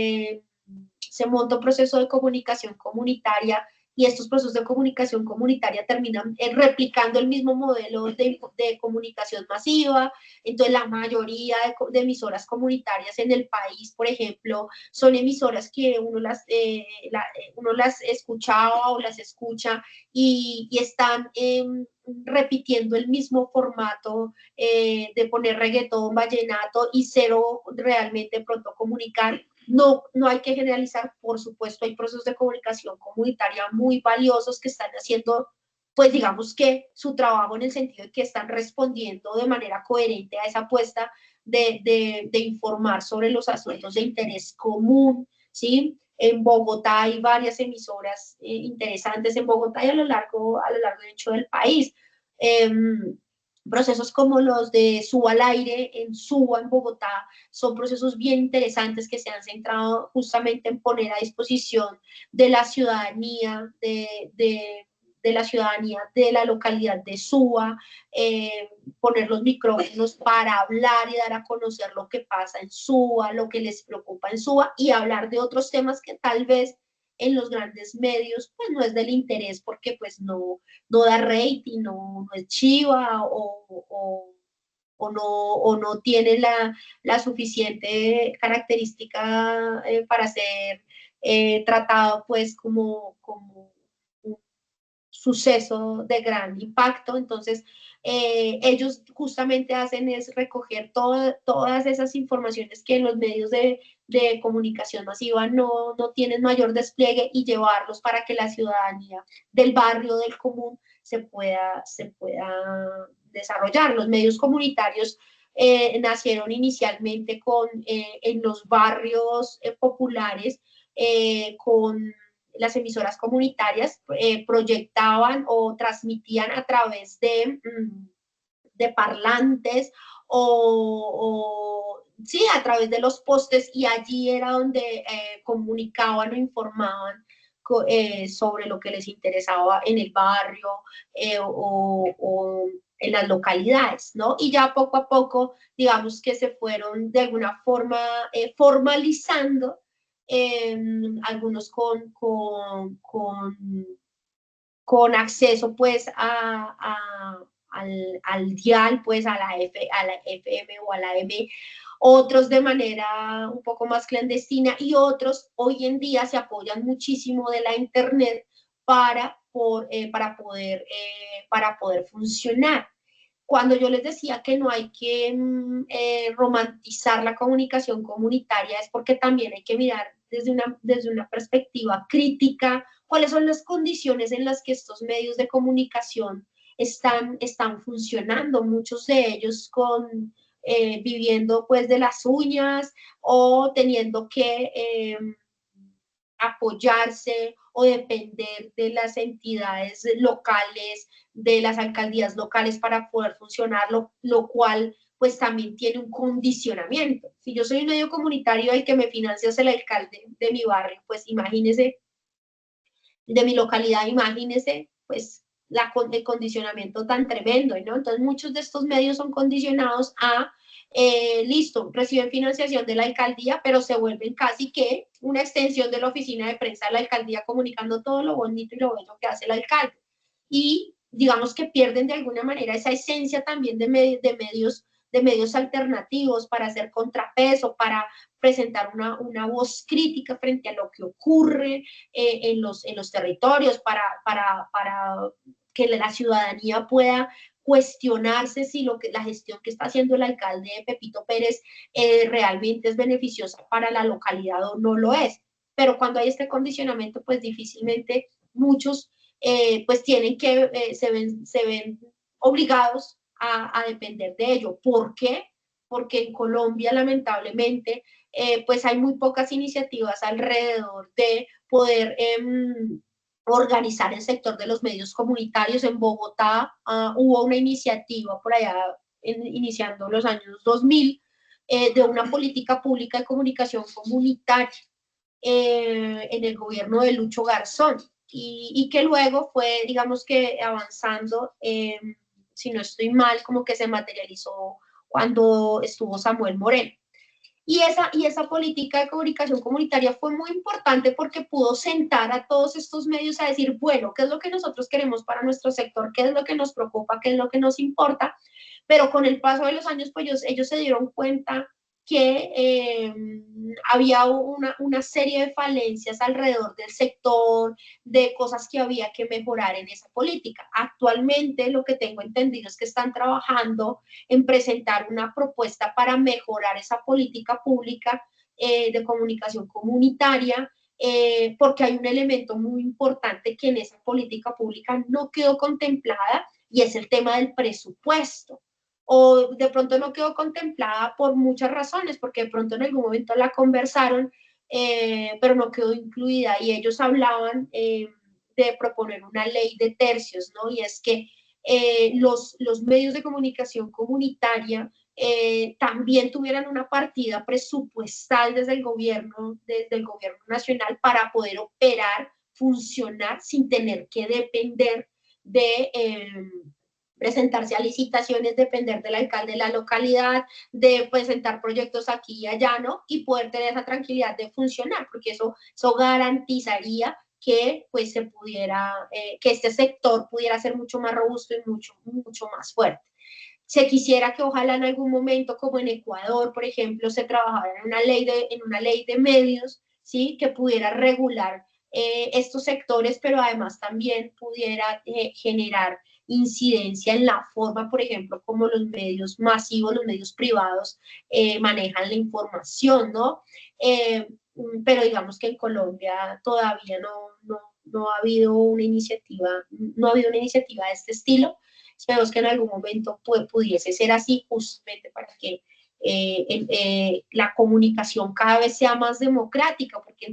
monta un proceso de comunicación comunitaria y estos procesos de comunicación comunitaria terminan replicando el mismo modelo de comunicación masiva. Entonces, la mayoría de emisoras comunitarias en el país, por ejemplo, son emisoras que uno las escuchaba o las escucha y están repitiendo el mismo formato de poner reggaetón, vallenato y cero realmente pronto comunicar. No hay que generalizar, por supuesto, hay procesos de comunicación comunitaria muy valiosos que están haciendo, pues digamos que su trabajo en el sentido de que están respondiendo de manera coherente a esa apuesta de informar sobre los asuntos de interés común, ¿sí? En Bogotá hay varias emisoras interesantes en Bogotá y a lo largo de hecho del país. Procesos como los de Suba al Aire en Suba, en Bogotá, son procesos bien interesantes que se han centrado justamente en poner a disposición de la ciudadanía, de la ciudadanía de la localidad de Suba, poner los micrófonos para hablar y dar a conocer lo que pasa en Suba, lo que les preocupa en Suba, y hablar de otros temas que tal vez en los grandes medios pues no es del interés porque pues no da rating, no es chiva o no tiene la suficiente característica para ser tratado pues como un suceso de gran impacto. Entonces, ellos justamente hacen es recoger todas esas informaciones que en los medios de comunicación masiva no tienen mayor despliegue y llevarlos para que la ciudadanía del barrio, del común, se pueda desarrollar. Los medios comunitarios nacieron inicialmente en los barrios populares con las emisoras comunitarias, proyectaban o transmitían a través de parlantes sí, a través de los postes, y allí era donde comunicaban o informaban sobre lo que les interesaba en el barrio o en las localidades, ¿no? Y ya poco a poco, digamos que se fueron de alguna forma formalizando, algunos con acceso pues al dial, pues a la FM o a la M, otros de manera un poco más clandestina, y otros hoy en día se apoyan muchísimo de la internet para poder funcionar. Cuando yo les decía que no hay que romantizar la comunicación comunitaria, es porque también hay que mirar desde una perspectiva crítica cuáles son las condiciones en las que estos medios de comunicación están funcionando, muchos de ellos viviendo pues de las uñas o teniendo que apoyarse o depender de las entidades locales, de las alcaldías locales para poder funcionar, lo cual pues también tiene un condicionamiento. Si yo soy un medio comunitario y que me financia es el alcalde de mi barrio, pues imagínese, de mi localidad, imagínese pues el condicionamiento tan tremendo, ¿no? Entonces muchos de estos medios son condicionados a listo, reciben financiación de la alcaldía, pero se vuelven casi que una extensión de la oficina de prensa de la alcaldía comunicando todo lo bonito y lo bello que hace el alcalde. Y digamos que pierden de alguna manera esa esencia también de medios alternativos para hacer contrapeso, para presentar una voz crítica frente a lo que ocurre en los territorios, para que la ciudadanía pueda cuestionarse si la gestión que está haciendo el alcalde Pepito Pérez realmente es beneficiosa para la localidad o no lo es. Pero cuando hay este condicionamiento, pues difícilmente muchos pues tienen que, se ven obligados a depender de ello. ¿Por qué? Porque en Colombia, lamentablemente, pues hay muy pocas iniciativas alrededor de poder organizar el sector de los medios comunitarios. En Bogotá hubo una iniciativa por allá, iniciando los años 2000, de una política pública de comunicación comunitaria en el gobierno de Lucho Garzón, y que luego fue, digamos que avanzando, si no estoy mal, como que se materializó cuando estuvo Samuel Moreno. Y esa política de comunicación comunitaria fue muy importante porque pudo sentar a todos estos medios a decir, bueno, ¿qué es lo que nosotros queremos para nuestro sector? ¿Qué es lo que nos preocupa? ¿Qué es lo que nos importa? Pero con el paso de los años, pues ellos se dieron cuenta que había una serie de falencias alrededor del sector, de cosas que había que mejorar en esa política. Actualmente lo que tengo entendido es que están trabajando en presentar una propuesta para mejorar esa política pública de comunicación comunitaria, porque hay un elemento muy importante que en esa política pública no quedó contemplada, y es el tema del presupuesto. O de pronto no quedó contemplada por muchas razones, porque de pronto en algún momento la conversaron, pero no quedó incluida, y ellos hablaban de proponer una ley de tercios, ¿no? Y es que los medios de comunicación comunitaria también tuvieran una partida presupuestal desde el gobierno nacional para poder operar, funcionar sin tener que depender de presentarse a licitaciones, depender del alcalde de la localidad, de presentar proyectos aquí y allá, ¿no? Y poder tener esa tranquilidad de funcionar, porque eso garantizaría que pues se pudiera, que este sector pudiera ser mucho más robusto y mucho más fuerte. Se quisiera que ojalá en algún momento, como en Ecuador, por ejemplo, se trabajara en una ley de medios, ¿sí? Que pudiera regular estos sectores, pero además también pudiera generar incidencia en la forma, por ejemplo, como los medios masivos, los medios privados manejan la información, ¿no? Pero digamos que en Colombia todavía no ha habido una iniciativa, de este estilo. Esperemos que en algún momento pudiese ser así, justamente para que la comunicación cada vez sea más democrática, porque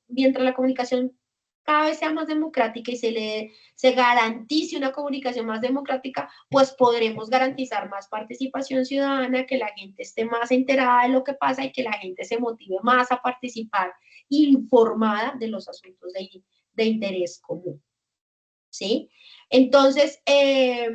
mientras la comunicación cada vez sea más democrática y se garantice una comunicación más democrática, pues podremos garantizar más participación ciudadana, que la gente esté más enterada de lo que pasa y que la gente se motive más a participar informada de los asuntos de interés común. ¿Sí? Entonces, ¿qué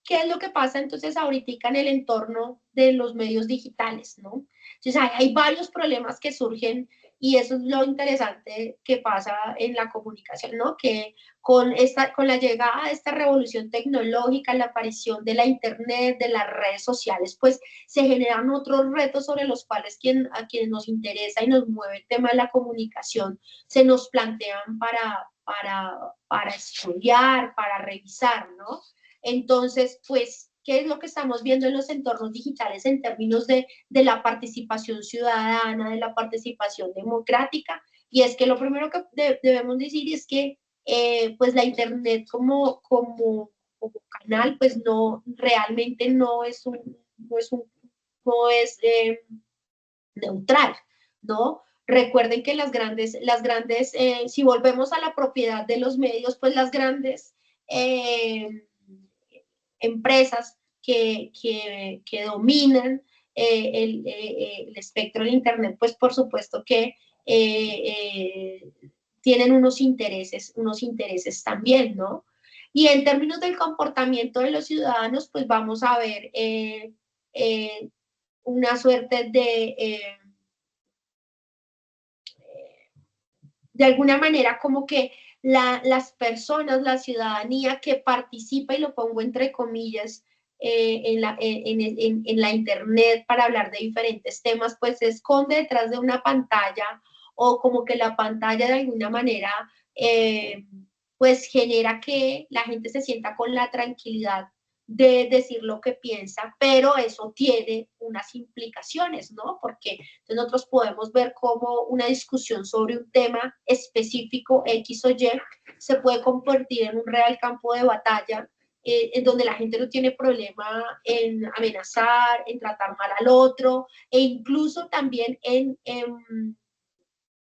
es lo que pasa entonces ahorita en el entorno de los medios digitales, ¿no? Entonces, hay varios problemas que surgen y eso es lo interesante que pasa en la comunicación, ¿no? Que con la llegada de esta revolución tecnológica, la aparición de la internet, de las redes sociales, pues se generan otros retos sobre los cuales a quienes nos interesa y nos mueve el tema de la comunicación, se nos plantean para estudiar, para revisar, ¿no? Entonces, pues, ¿qué es lo que estamos viendo en los entornos digitales en términos de la participación ciudadana, de la participación democrática? Y es que lo primero que debemos decir es que, pues, la Internet como canal, pues, realmente no es neutral, ¿no? Recuerden que las grandes, si volvemos a la propiedad de los medios, pues las grandes empresas que dominan el espectro del Internet, pues por supuesto que tienen unos intereses también, ¿no? Y en términos del comportamiento de los ciudadanos, pues vamos a ver una suerte de alguna manera como que las personas, la ciudadanía que participa, y lo pongo entre comillas, en la internet para hablar de diferentes temas, pues se esconde detrás de una pantalla, o como que la pantalla de alguna manera pues genera que la gente se sienta con la tranquilidad de decir lo que piensa, pero eso tiene unas implicaciones, ¿no? Porque nosotros podemos ver cómo una discusión sobre un tema específico X o Y se puede convertir en un real campo de batalla, en donde la gente no tiene problema en amenazar, en tratar mal al otro, e incluso también en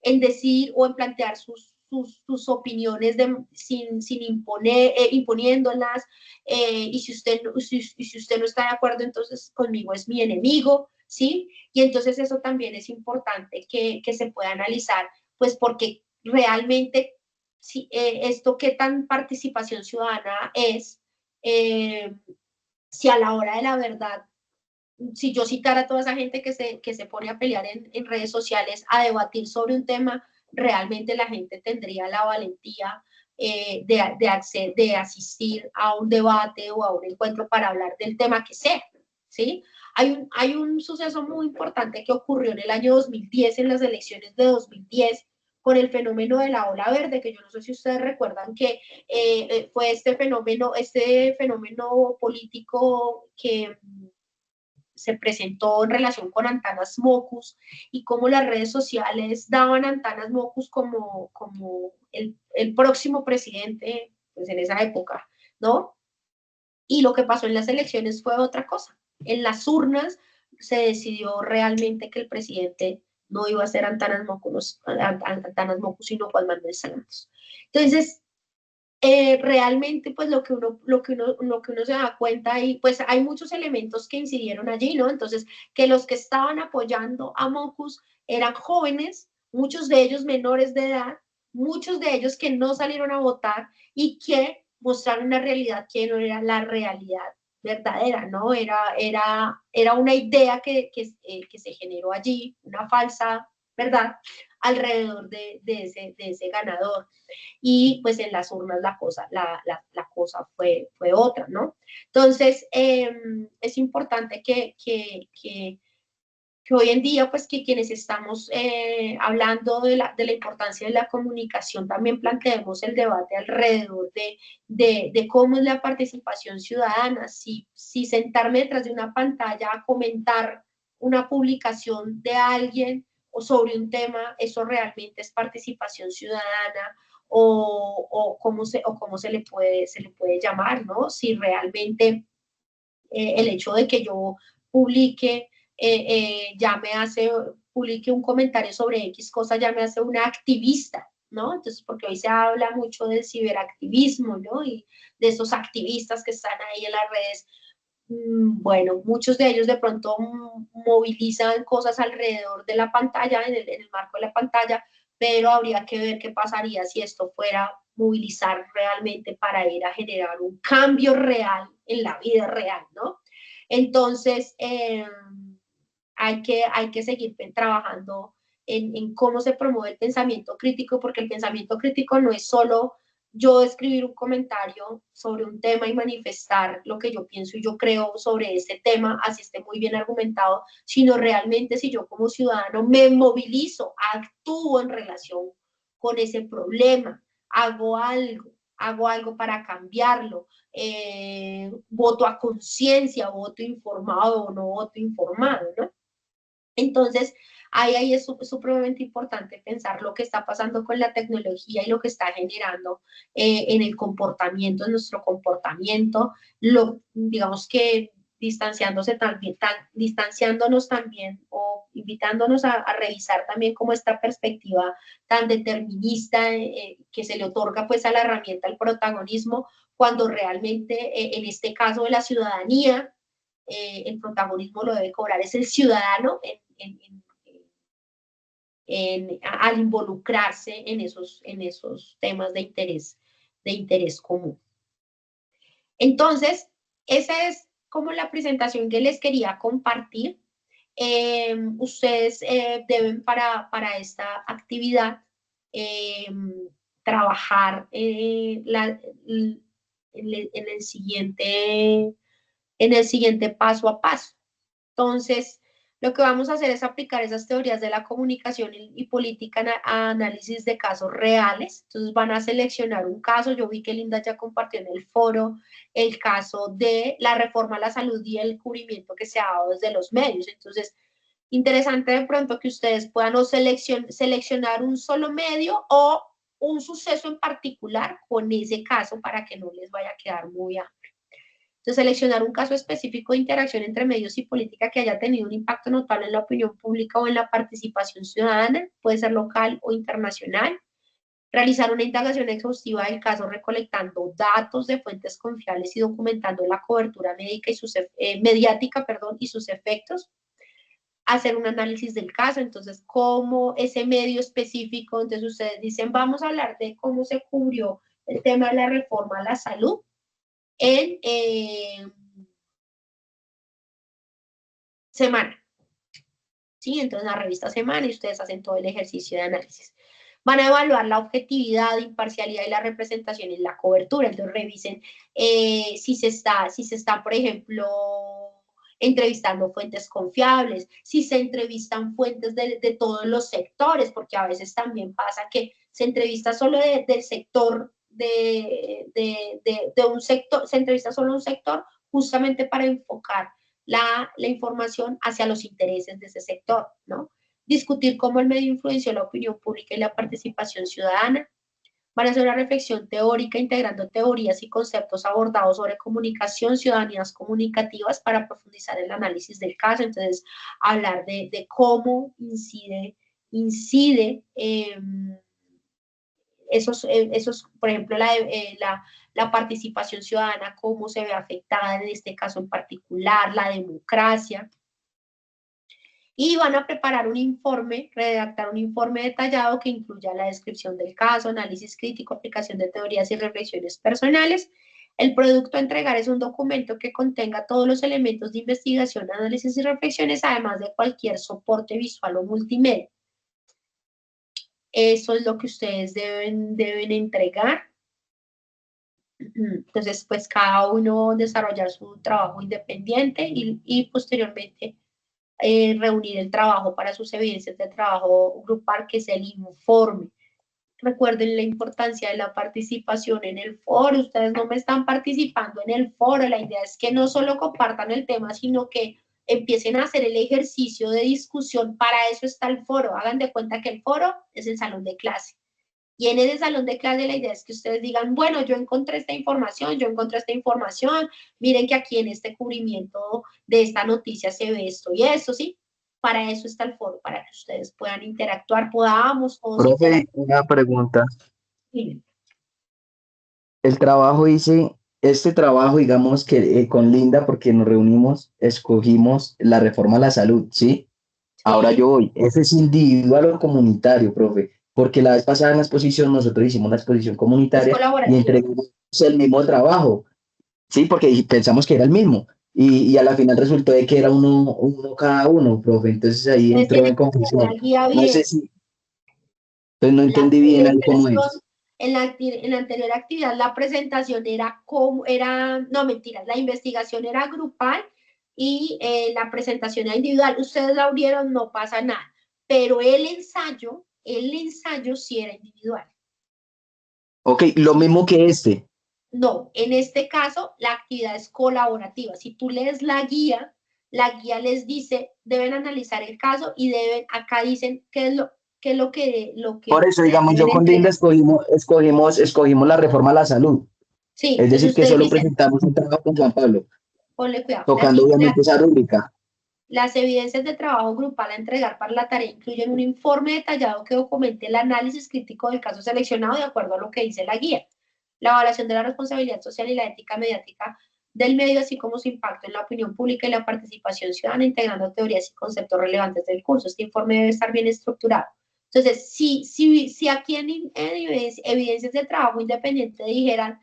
decir o en plantear sus opiniones sin imponer, imponiéndolas, y si usted no está de acuerdo, entonces conmigo es mi enemigo, ¿sí? Y entonces eso también es importante que se pueda analizar, pues porque realmente esto qué tan participación ciudadana es, si a la hora de la verdad, si yo citara a toda esa gente que se pone a pelear en redes sociales a debatir sobre un tema, realmente la gente tendría la valentía de asistir a un debate o a un encuentro para hablar del tema que sea, ¿sí? Hay un suceso muy importante que ocurrió en el año 2010, en las elecciones de 2010, con el fenómeno de la ola verde, que yo no sé si ustedes recuerdan que fue este fenómeno político que se presentó en relación con Antanas Mockus, y cómo las redes sociales daban a Antanas Mockus como el próximo presidente, pues en esa época, ¿no? Y lo que pasó en las elecciones fue otra cosa. En las urnas se decidió realmente que el presidente no iba a ser Antanas Mockus, sino Juan Manuel Santos. Entonces, realmente pues lo que uno se da cuenta, y pues hay muchos elementos que incidieron allí, ¿no? Entonces, que los que estaban apoyando a Mocus eran jóvenes, muchos de ellos menores de edad, muchos de ellos que no salieron a votar y que mostraron una realidad que no era la realidad verdadera, ¿no? Era una idea que se generó allí, una falsa verdad alrededor de ese ganador. Y pues en las urnas la cosa fue otra, ¿no? Entonces, es importante que hoy en día, pues que quienes estamos hablando de la importancia de la comunicación, también planteemos el debate alrededor de cómo es la participación ciudadana, si sentarme detrás de una pantalla a comentar una publicación de alguien o sobre un tema, eso realmente es participación ciudadana, o cómo se le puede llamar, ¿no? Si realmente el hecho de que yo publique, publique un comentario sobre X cosa, ya me hace una activista, ¿no? Entonces, porque hoy se habla mucho del ciberactivismo, ¿no? Y de esos activistas que están ahí en las redes. Bueno, muchos de ellos de pronto movilizan cosas alrededor de la pantalla, en el marco de la pantalla, pero habría que ver qué pasaría si esto fuera movilizar realmente para ir a generar un cambio real en la vida real, ¿no? Entonces, hay que seguir trabajando en cómo se promueve el pensamiento crítico, porque el pensamiento crítico no es solo yo escribir un comentario sobre un tema y manifestar lo que yo pienso y yo creo sobre ese tema, así esté muy bien argumentado, sino realmente si yo como ciudadano me movilizo, actúo en relación con ese problema, hago algo para cambiarlo, voto a conciencia, voto informado o no voto informado, ¿no? Entonces, ahí es supremamente importante pensar lo que está pasando con la tecnología y lo que está generando en el comportamiento, en nuestro comportamiento, digamos que distanciándonos también o invitándonos a revisar también como esta perspectiva tan determinista que se le otorga pues a la herramienta el protagonismo, cuando realmente en este caso de la ciudadanía, el protagonismo lo debe cobrar es el ciudadano al involucrarse en esos temas de interés común. Entonces, esa es como la presentación que les quería compartir. Ustedes deben para esta actividad trabajar en el siguiente paso a paso. Entonces, lo que vamos a hacer es aplicar esas teorías de la comunicación y política a análisis de casos reales. Entonces, van a seleccionar un caso. Yo vi que Linda ya compartió en el foro el caso de la reforma a la salud y el cubrimiento que se ha dado desde los medios. Entonces, interesante de pronto que ustedes puedan o seleccionar un solo medio o un suceso en particular con ese caso para que no les vaya a quedar muy amplio. Entonces, seleccionar un caso específico de interacción entre medios y política que haya tenido un impacto notable en la opinión pública o en la participación ciudadana, puede ser local o internacional. Realizar una indagación exhaustiva del caso recolectando datos de fuentes confiables y documentando la cobertura médica y mediática y sus efectos. Hacer un análisis del caso, entonces, cómo ese medio específico, entonces ustedes dicen, vamos a hablar de cómo se cubrió el tema de la reforma a la salud en Semana, ¿sí? Entonces, la revista Semana y ustedes hacen todo el ejercicio de análisis. Van a evaluar la objetividad, imparcialidad y la representación en la cobertura. Entonces, revisen si se está, por ejemplo, entrevistando fuentes confiables, si se entrevistan fuentes de todos los sectores, porque a veces también pasa que se entrevista solo del sector, de un sector, se entrevista solo un sector justamente para enfocar la información hacia los intereses de ese sector, ¿no? Discutir cómo el medio influenció la opinión pública y la participación ciudadana. Van a hacer una reflexión teórica integrando teorías y conceptos abordados sobre comunicación, ciudadanías comunicativas para profundizar el análisis del caso. Entonces, hablar de cómo incide por ejemplo, la participación ciudadana, cómo se ve afectada en este caso en particular, la democracia. Y van a preparar un informe, redactar un informe detallado que incluya la descripción del caso, análisis crítico, aplicación de teorías y reflexiones personales. El producto a entregar es un documento que contenga todos los elementos de investigación, análisis y reflexiones, además de cualquier soporte visual o multimedia. Eso es lo que ustedes deben entregar. Entonces, pues cada uno desarrollar su trabajo independiente y posteriormente reunir el trabajo para sus evidencias de trabajo grupal, que es el informe. Recuerden la importancia de la participación en el foro. Ustedes no me están participando en el foro. La idea es que no solo compartan el tema, sino que empiecen a hacer el ejercicio de discusión. Para eso está el foro. Hagan de cuenta que el foro es el salón de clase. Y en ese salón de clase la idea es que ustedes digan, bueno, yo encontré esta información, miren que aquí en este cubrimiento de esta noticia se ve esto y eso, ¿sí? Para eso está el foro, para que ustedes puedan interactuar, podamos todos Profe, interactuar. una pregunta. Sí. El trabajo este trabajo, digamos que con Linda, porque nos reunimos, escogimos la reforma a la salud, ¿sí? Ahora yo voy, ¿ese es individual o comunitario, profe? Porque la vez pasada en la exposición nosotros hicimos la exposición comunitaria y entregamos el mismo trabajo, ¿sí? Porque pensamos que era el mismo y a la final resultó de que era uno cada uno, profe. Entonces ahí entró en confusión. No sé si, pues no entendí bien ahí cómo es. En la anterior actividad la presentación no mentiras, la investigación era grupal y la presentación era individual. Ustedes la abrieron, no pasa nada, pero el ensayo sí era individual. Ok, lo mismo que este. No, en este caso la actividad es colaborativa. Si tú lees la guía les dice, deben analizar el caso y acá dicen qué es lo que Por eso, digamos, yo con Linda escogimos la reforma a la salud. Sí, es decir, que solo presentamos un trabajo con Juan Pablo. Ponle cuidado. Tocando obviamente esa rúbrica. Las evidencias de trabajo grupal a entregar para la tarea incluyen un informe detallado que documente el análisis crítico del caso seleccionado de acuerdo a lo que dice la guía, la evaluación de la responsabilidad social y la ética mediática del medio, así como su impacto en la opinión pública y la participación ciudadana, integrando teorías y conceptos relevantes del curso. Este informe debe estar bien estructurado. Entonces, si aquí en evidencias de trabajo independiente dijeran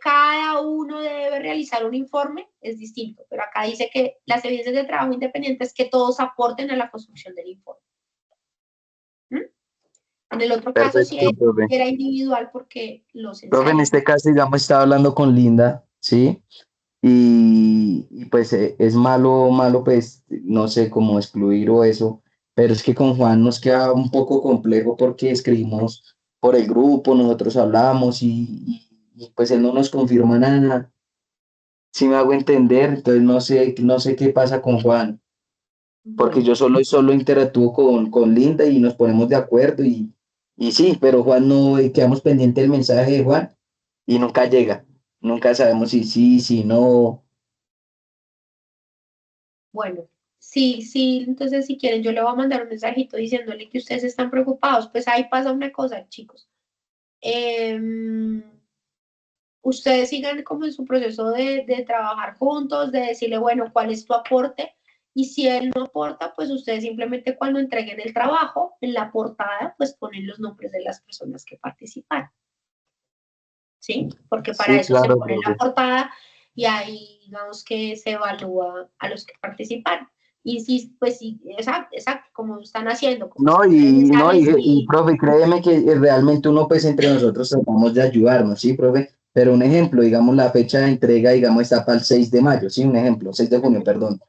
cada uno debe realizar un informe, es distinto, pero acá dice que las evidencias de trabajo independiente es que todos aporten a la construcción del informe. En el otro caso sí era individual porque los ensayos. Profe, en este caso, digamos, estaba hablando con Linda, ¿sí? Y pues es malo, pues, no sé cómo excluir o eso, pero es que con Juan nos queda un poco complejo porque escribimos por el grupo, nosotros hablamos y pues él no nos confirma nada. Si me hago entender, entonces no sé qué pasa con Juan, porque yo solo interactúo con Linda y nos ponemos de acuerdo y sí, pero Juan no, quedamos pendiente del mensaje de Juan y nunca llega, nunca sabemos si sí, si no. Bueno, sí, entonces si quieren yo le voy a mandar un mensajito diciéndole que ustedes están preocupados, pues ahí pasa una cosa, chicos. Ustedes sigan como en su proceso de trabajar juntos, de decirle, bueno, ¿cuál es tu aporte? Y si él no aporta, pues ustedes simplemente cuando entreguen el trabajo, en la portada, pues ponen los nombres de las personas que participaron. ¿Sí? Porque para eso se pone la portada y ahí, digamos que se evalúa a los que participaron. Y sí, pues sí, exacto, como están haciendo. Y profe, créeme que realmente uno, pues entre nosotros tratamos de ayudarnos, ¿sí, profe? Pero un ejemplo, digamos, la fecha de entrega, digamos, está para el 6 de mayo, ¿sí? Un ejemplo, 6 de junio, perdón.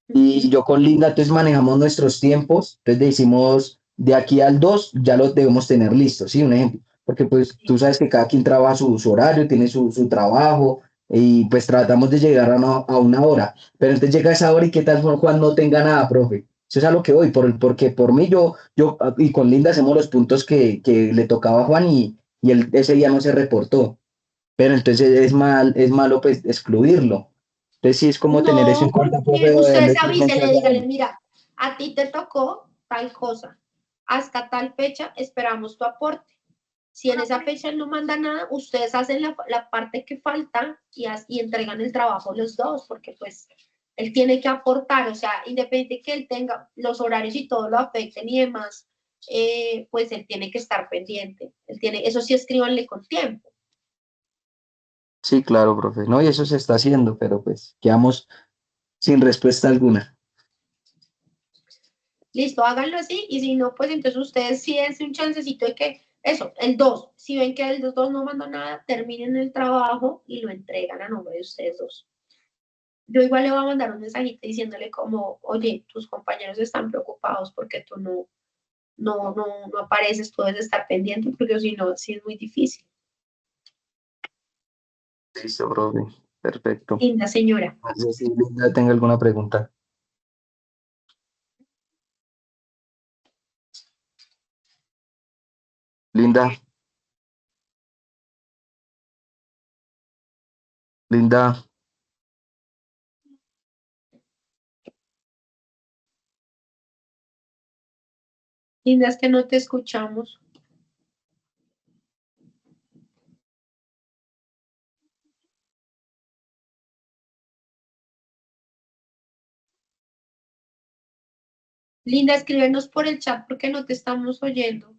Y yo con Linda, entonces manejamos nuestros tiempos, entonces decimos, de aquí al 2 ya los debemos tener listos, ¿sí? Un ejemplo, porque pues tú sabes que cada quien trabaja su horario, tiene su trabajo, y pues tratamos de llegar a una hora, pero entonces llega esa hora y qué tal Juan no tenga nada, profe. Eso es a lo que voy, porque por mí yo y con Linda hacemos los puntos que le tocaba a Juan y él ese día no se reportó, pero entonces es malo pues excluirlo. Entonces sí es como tener eso en cuenta. Ustedes avísenle, díganle, mira, a ti te tocó tal cosa, hasta tal fecha esperamos tu aporte. Si en esa fecha él no manda nada, ustedes hacen la parte que falta y entregan el trabajo los dos, porque pues él tiene que aportar, o sea, independiente que él tenga los horarios y todo lo afecten y demás, pues él tiene que estar pendiente. Eso sí, escríbanle con tiempo. Sí, claro, profe. No, y eso se está haciendo, pero pues quedamos sin respuesta alguna. Listo, háganlo así, y si no, pues entonces ustedes sí dense un chancecito de que, eso, el 2, si ven que el 2 no mandó nada, terminen el trabajo y lo entregan a nombre de ustedes dos. Yo igual le voy a mandar un mensajito diciéndole como, oye, tus compañeros están preocupados porque tú no apareces, tú debes estar pendiente, porque si no, sí es muy difícil. Listo, profe. Perfecto. Linda señora. No sé si Linda tenga alguna pregunta. Linda. Linda. Linda, es que no te escuchamos. Linda, escríbenos por el chat porque no te estamos oyendo.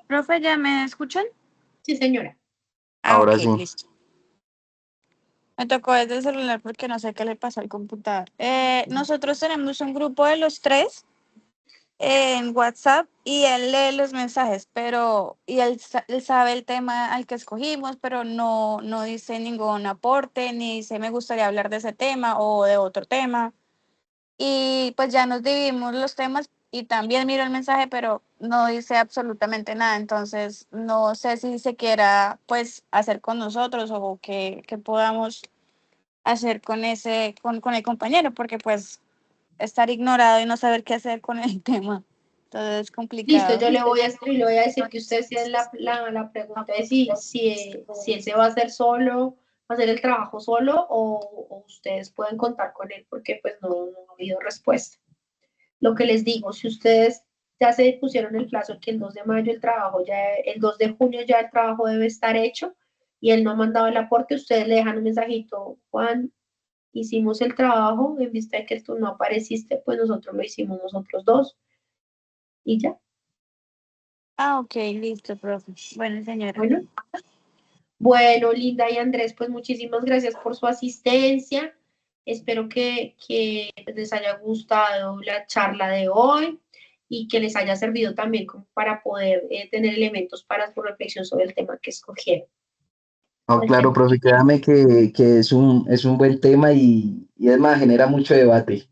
Profe, ¿ya me escuchan? Sí, señora. Ahora Ok, sí. listo. Me tocó desde el celular porque no sé qué le pasó al computador. Nosotros tenemos un grupo de los tres en WhatsApp y él lee los mensajes, y él sabe el tema al que escogimos, pero no dice ningún aporte, ni dice me gustaría hablar de ese tema o de otro tema. Y pues ya nos dividimos los temas y también miro el mensaje, pero no dice absolutamente nada. Entonces, no sé si se quiera pues hacer con nosotros o que podamos hacer con con el compañero, porque pues estar ignorado y no saber qué hacer con el tema. Entonces es Listo, complicado. yo le voy a escribir, le voy a decir que usted sí es la pregunta de si él se va a hacer solo, va a hacer el trabajo solo o ustedes pueden contar con él porque pues no ha habido respuesta. Lo que les digo, si ustedes ya se pusieron el plazo que el 2 de mayo el 2 de junio ya el trabajo debe estar hecho y él no ha mandado el aporte, ustedes le dejan un mensajito, Juan, hicimos el trabajo, en vista de que tú no apareciste, pues nosotros lo hicimos nosotros dos y ya. Ok, listo, profe. Bueno, señora. Bueno, Linda y Andrés, pues muchísimas gracias por su asistencia. Espero que les haya gustado la charla de hoy y que les haya servido también como para poder tener elementos para su reflexión sobre el tema que escogieron. No, claro, profe, créame que es un buen tema y es más, genera mucho debate.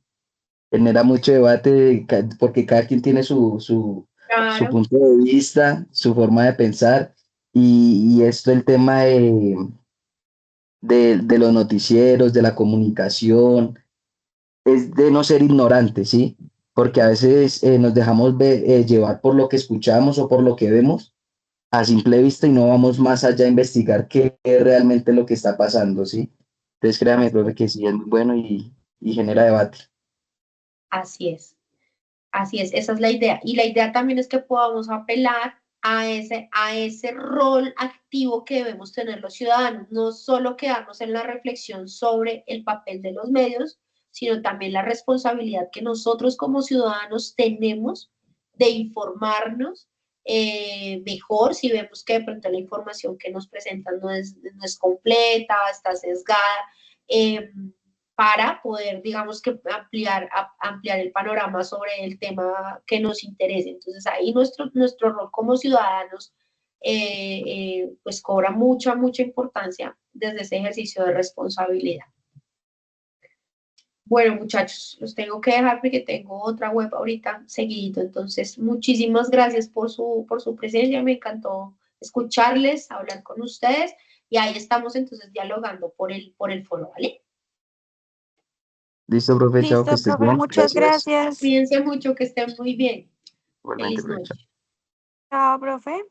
Genera mucho debate porque cada quien tiene su Claro. punto de vista, su forma de pensar y esto el tema de los noticieros, de la comunicación, es de no ser ignorante, ¿sí? Porque a veces nos dejamos llevar por lo que escuchamos o por lo que vemos a simple vista y no vamos más allá a investigar qué es realmente lo que está pasando, ¿sí? Entonces créame, profe, que sí es muy bueno y genera debate. Así es, esa es la idea. Y la idea también es que podamos apelar a ese rol activo que debemos tener los ciudadanos, no solo quedarnos en la reflexión sobre el papel de los medios, sino también la responsabilidad que nosotros como ciudadanos tenemos de informarnos mejor si vemos que de pronto la información que nos presentan no es completa, está sesgada. Para poder, digamos que ampliar el panorama sobre el tema que nos interese. Entonces ahí nuestro rol como ciudadanos pues cobra mucha importancia desde ese ejercicio de responsabilidad. Bueno, muchachos, los tengo que dejar porque tengo otra web ahorita seguido. Entonces, muchísimas gracias por su presencia. Me encantó escucharles, hablar con ustedes y ahí estamos entonces dialogando por el foro, ¿vale? Listo, profe, chao, que Listo, estés profe, bien. muchas gracias. Cuídense mucho, que estén muy bien. Igualmente, Feliz profe, noche. chao. Chao, profe.